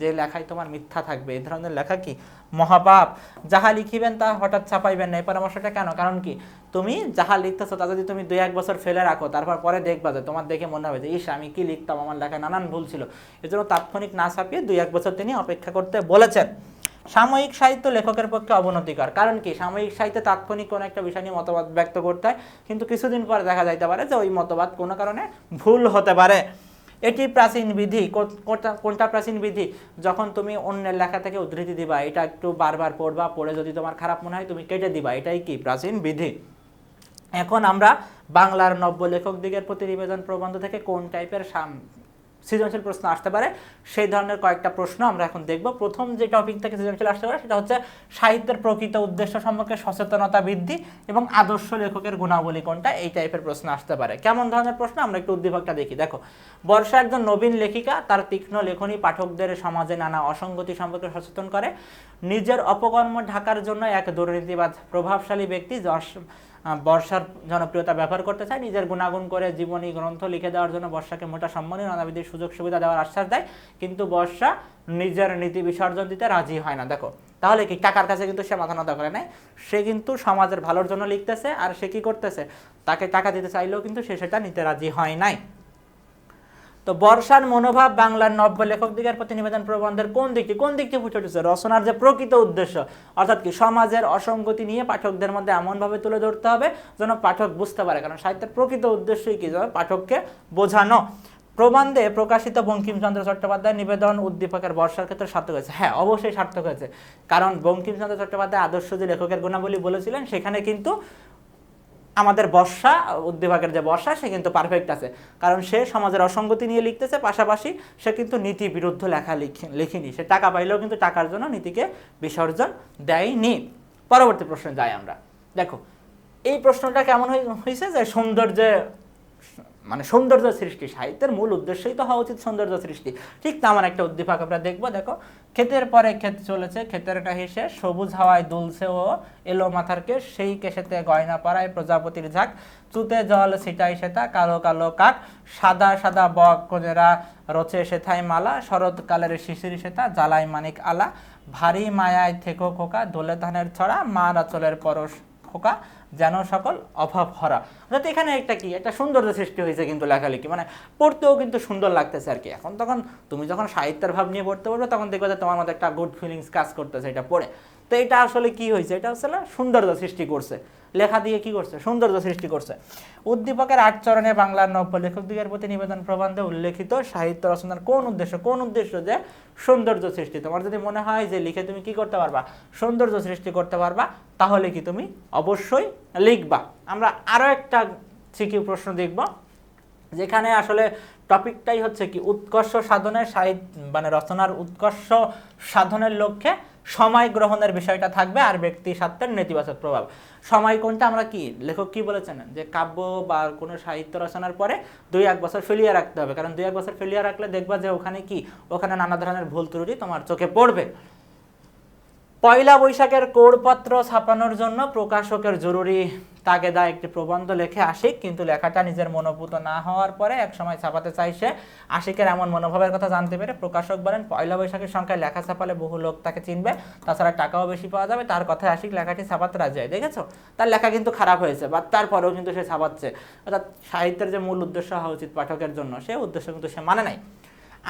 যে লেখায় তোমার মিথ্যা থাকবে, এই ধরনের লেখা কি মহাপাপ। যাহা লিখিবেন তা হঠাৎ ছাপাইবেন না। এই পরামর্শটা কেন? কারণ কি, তুমি যাহা লিখতেছো তা যদি তুমি 2-1 বছর ফেলে রাখো, তারপর পরে দেখবা যে তোমার দেখে মনে হবে যে ইস, আমি কি লিখতাম, আমার লেখায় নানান ভুল ছিল। এজন্য তাৎক্ষণিক না ছাপিয়ে 2-1 বছর তিনি অপেক্ষা করতে বলেছেন। সাময়িক সাহিত্য লেখকের পক্ষে অবনতিকর। কারণ কি, সাময়িক সাহিত্যে তাৎক্ষণিক কোনো একটা বিষয় নিয়ে মতবাদ ব্যক্ত করতে হয়, কিন্তু কিছুদিন পরে দেখা যাইতে পারে যে ওই মতবাদ কোনো কারণে ভুল হতে পারে। এটি প্রাচীন বিধি। কোনটা প্রাচীন বিধি? যখন তুমি অন্যের লেখা থেকে উদ্ধৃতি দিবা, এটা একটু বারবার পড়বা, পড়ে যদি তোমার খারাপ মনে হয় তুমি কেটে দিবা, এটাই কি প্রাচীন বিধি। এখন আমরা বাংলার নব্য লেখক দিগের প্রতি নিবেদন প্রবন্ধ থেকে কোন টাইপের সৃজনশীল প্রশ্ন আসতে পারে সেই ধরনের কয়েকটা প্রশ্ন আমরা এখন দেখব। প্রথম যে টপিক থেকে সৃজনশীল আসতে পারে সেটা হচ্ছে সাহিত্যের প্রকৃত উদ্দেশ্য সম্পর্কে সচেতনতা বৃদ্ধি এবং আদর্শ লেখকের গুণাবলী কোনটা, এই টাইপের প্রশ্ন আসতে পারে। কেমন ধরনের প্রশ্ন আমরা একটু উদ্দীপকটা দেখি। দেখো, বর্ষা একজন নবীন লেখিকা, তার তীক্ষ্ণ লেখনী পাঠকদের সমাজে নানা অসঙ্গতি সম্পর্কে সচেতন করে। নিজের অপকর্ম ঢাকার জন্য এক দুর্নীতিবাদ প্রভাবশালী ব্যক্তি বর্ষার জনপ্রিয়তা ব্যবহার করতে চায়। নিজের গুণাগুণ করে জীবনী গ্রন্থ লিখে দেওয়ার জন্য বর্ষাকে মোটা সম্মানী নানাবিধ সুযোগ সুবিধা দেওয়ার আশ্বাস দেয়, কিন্তু বর্ষা নিজের নীতি বিসর্জন দিতে রাজি হয় না। দেখো, তাহলে কি, টাকার কাছে কিন্তু সে মাথা নত করে নাই, সে কিন্তু সমাজের ভালোর জন্য লিখতেছে, আর সে কি করতেছে, তাকে টাকা দিতে চাইলেও কিন্তু সে সেটা নিতে রাজি হয় নাই। তো বর্ষার মনোভাব বাংলার নব্য লেখক দিগের প্রতি নিবেদন প্রবন্ধের কোন দিকটি ফুটে উঠেছে? রচনার যে প্রকৃত উদ্দেশ্য, অর্থাৎ কি সমাজের অসঙ্গতি নিয়ে পাঠকদের মধ্যে এমনভাবে তুলে ধরতে হবে যেন পাঠক বুঝতে পারে, কারণ সাহিত্যের প্রকৃত উদ্দেশ্যই কি, পাঠককে বোঝানো। প্রবন্ধে প্রকাশিত বঙ্কিমচন্দ্র চট্টোপাধ্যায়ের নিবেদন উদ্দীপকের বর্ষার ক্ষেত্রে সার্থক হয়েছে। হ্যাঁ, অবশ্যই সার্থক হয়েছে, কারণ বঙ্কিমচন্দ্র চট্টোপাধ্যায় আদর্শ যে লেখকের গুণাবলী বলেছিলেন, সেখানে কিন্তু আমাদের বর্ষা, উদ্দীপকের যে বর্ষা, সে কিন্তু পারফেক্ট আছে, কারণ সে সমাজের অসঙ্গতি নিয়ে লিখতেছে, পাশাপাশি সে কিন্তু নীতি বিরুদ্ধ লেখা লিখিনি। সে টাকা পাইলেও কিন্তু টাকার জন্য নীতিকে বিসর্জন দেয়নি। পরবর্তী প্রশ্নে যাই আমরা। দেখো, এই প্রশ্নটা কেমন হয়েছে যে সৌন্দর্য সৃষ্টি, সাহিত্যের মূল উদ্দেশ্যই তো হওয়া উচিত সৌন্দর্য সৃষ্টি। ঠিক তেমন একটা উদ্দীপক আমরা দেখবো। দেখো, ক্ষেতের পরে ক্ষেত চলেছে, ক্ষেতের কাহি শেষ, সবুজ হাওয়ায় দুলছে ও এলো মাথার কেশ, সেই কেশেতে গয়না পরায় প্রজাপতির ঝাঁক, চুতে জল ছিটাই সেতা, কালো কালো কাক, সাদা সাদা বক কোনেরা রচে সেথায় মালা, শরৎকালের শিশির সেতা, জ্বালায় মানিক আলা, ভারী মায়ায় থেকো খোকা, দোলে ধানের ছড়া, মার আঁচলের পরশ খোকা, যেন সকল অভাব হরা। অর্থাৎ এখানে একটা সৌন্দর্য সৃষ্টি হয়েছে কিন্তু লেখালেখি, পড়তেও কিন্তু সুন্দর লাগতেছে আর কি। তখন তুমি যখন সাহিত্যের ভাব নিয়ে পড়তে পারবে, তখন দেখবে যে তোমার মধ্যে একটা গুড ফিলিংস কাজ করতেছে এটা পড়ে। তো এটা আসলে কি হয়েছে, এটা আসলে সৌন্দর্য সৃষ্টি করছে, লেখা দিয়ে কি করছে, সৌন্দর্য সৃষ্টি করছে। উদ্দীপকের 8 চরণে বাংলার নব্য লেখক দিগের প্রতি নিবেদন প্রবন্ধে উল্লেখিত সাহিত্য রচনার কোন উদ্দেশ্য, যে সৌন্দর্য সৃষ্টি। তোমার যদি মনে হয় যে লিখে তুমি কি করতে পারবা, সৌন্দর্য সৃষ্টি করতে পারবা, তাহলে কি তুমি অবশ্যই লিখবা। আমরা আরো একটা সিকিউ প্রশ্ন দেখব। যেখানে আসলে টপিকটাই হচ্ছে কি উৎকর্ষ সাধনের মানে রচনার উৎকর্ষ সাধনের লক্ষ্যে সময় গ্রহণের বিষয়টা থাকবে আর ব্যক্তি স্বার্থের নেতিবাচক প্রভাব। সময় কোনটা আমরা কি লেখক কি বলেছেন যে কাব্য বা কোনো সাহিত্য রচনার পরে 2-1 বছর ফেলিয়ে রাখতে হবে, কারণ 2-1 বছর ফেলিয়ে রাখলে দেখবা যে ওখানে নানা ধরনের ভুল ত্রুটি তোমার চোখে পড়বে। পয়লা বৈশাখের কোড়পত্র ছাপানোর জন্য প্রকাশকের জরুরি তাগেদা একটি প্রবন্ধ লেখে আশিক, কিন্তু লেখাটা নিজের মনোভূত না হওয়ার পরে এক সময় ছাপাতে চাইছে। আশিকের এমন মনোভাবের কথা জানতে পেরে প্রকাশক বলেন পয়লা বৈশাখের সংখ্যায় লেখা ছাপালে বহু লোক তাকে চিনবে, তাছাড়া টাকাও বেশি পাওয়া যাবে। তার কথায় আশিক লেখাটি ছাপাতে রাজি হয়। দেখেছো, তার লেখা কিন্তু খারাপ হয়েছে বা তারপরেও কিন্তু সে ছাপাচ্ছে। অর্থাৎ সাহিত্যের যে মূল উদ্দেশ্য হওয়া উচিত পাঠকের জন্য, সে উদ্দেশ্য কিন্তু সে মানে নাই।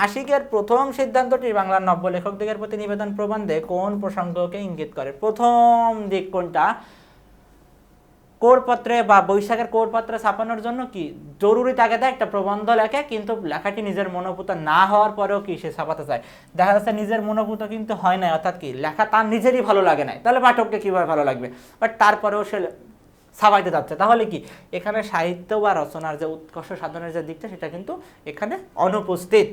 আশিকের প্রথম সিদ্ধান্তটি বাংলার নব্য লেখকদিগের প্রতি নিবেদন প্রবন্ধে কোন প্রসঙ্গকে ইঙ্গিত করে? প্রথম দিক কোনটা? কোড়পত্রে বা বৈশাখের কোড়পত্রে ছাপানোর জন্য কি জরুরি তাগিদে একটা প্রবন্ধ লেখে, কিন্তু লেখাটি নিজের মনোভূত না হওয়ার পরেও কি সে ছাপাতে চায়। দেখা যাচ্ছে নিজের মনোভূত কিন্তু হয় না, অর্থাৎ কি লেখা তার নিজেরই ভালো লাগে না, তাহলে পাঠককে কিভাবে ভালো লাগবে? বাট তারপরেও সে ছাপাইতে যাচ্ছে। তাহলে কি এখানে সাহিত্য বা রচনার যে উৎকর্ষ সাধনের যে দিকটা সেটা কিন্তু এখানে অনুপস্থিত।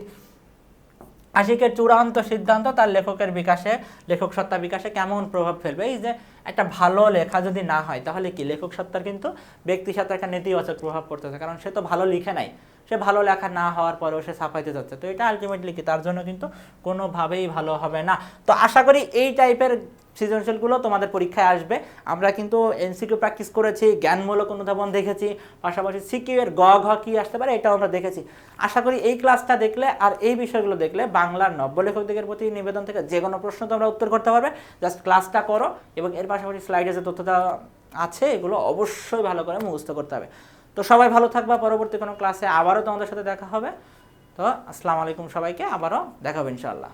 আশিকের চূড়ান্ত সিদ্ধান্ত তার লেখকের বিকাশে, লেখক সত্তা বিকাশে কেমন প্রভাব ফেলবে? এই যে একটা ভালো লেখা যদি না হয় তাহলে কি লেখক সত্তার কিন্তু ব্যক্তি সত্তার একটা নেতিবাচক প্রভাব পড়তেছে, কারণ সে তো ভালো লিখে নাই, সে ভালো লেখা না হওয়ার পরেও সে ছাপাইতে যাচ্ছে। তো এটা আলটিমেটলি কি তার জন্য কিন্তু কোনোভাবেই ভালো হবে না। তো আশা করি এই টাইপের সৃজনশীলগুলো তোমাদের পরীক্ষায় আসবে। আমরা কিন্তু এমসিকিউ প্র্যাকটিস করেছি, জ্ঞানমূলক অনুধাবন দেখেছি, পাশাপাশি সিকিউ এর গ ঘ কি আসতে পারে এটাও আমরা দেখেছি। আশা করি এই ক্লাসটা দেখলে আর এই বিষয়গুলো দেখলে বাংলার নব্য লেখকদের প্রতি নিবেদন থেকে যে কোনো প্রশ্ন তোমরা উত্তর করতে পারবে। জাস্ট ক্লাসটা করো এবং এর পাশাপাশি স্লাইডে যে তথ্যটা আছে এগুলো অবশ্যই ভালো করে মুখস্থ করতে হবে। তো সবাই ভালো থাকবা, পরবর্তী কোনো ক্লাসে আবারও তোমাদের সাথে দেখা হবে। তো আসসালামু আলাইকুম সবাইকে, আবারও দেখা হবে ইনশাআল্লাহ।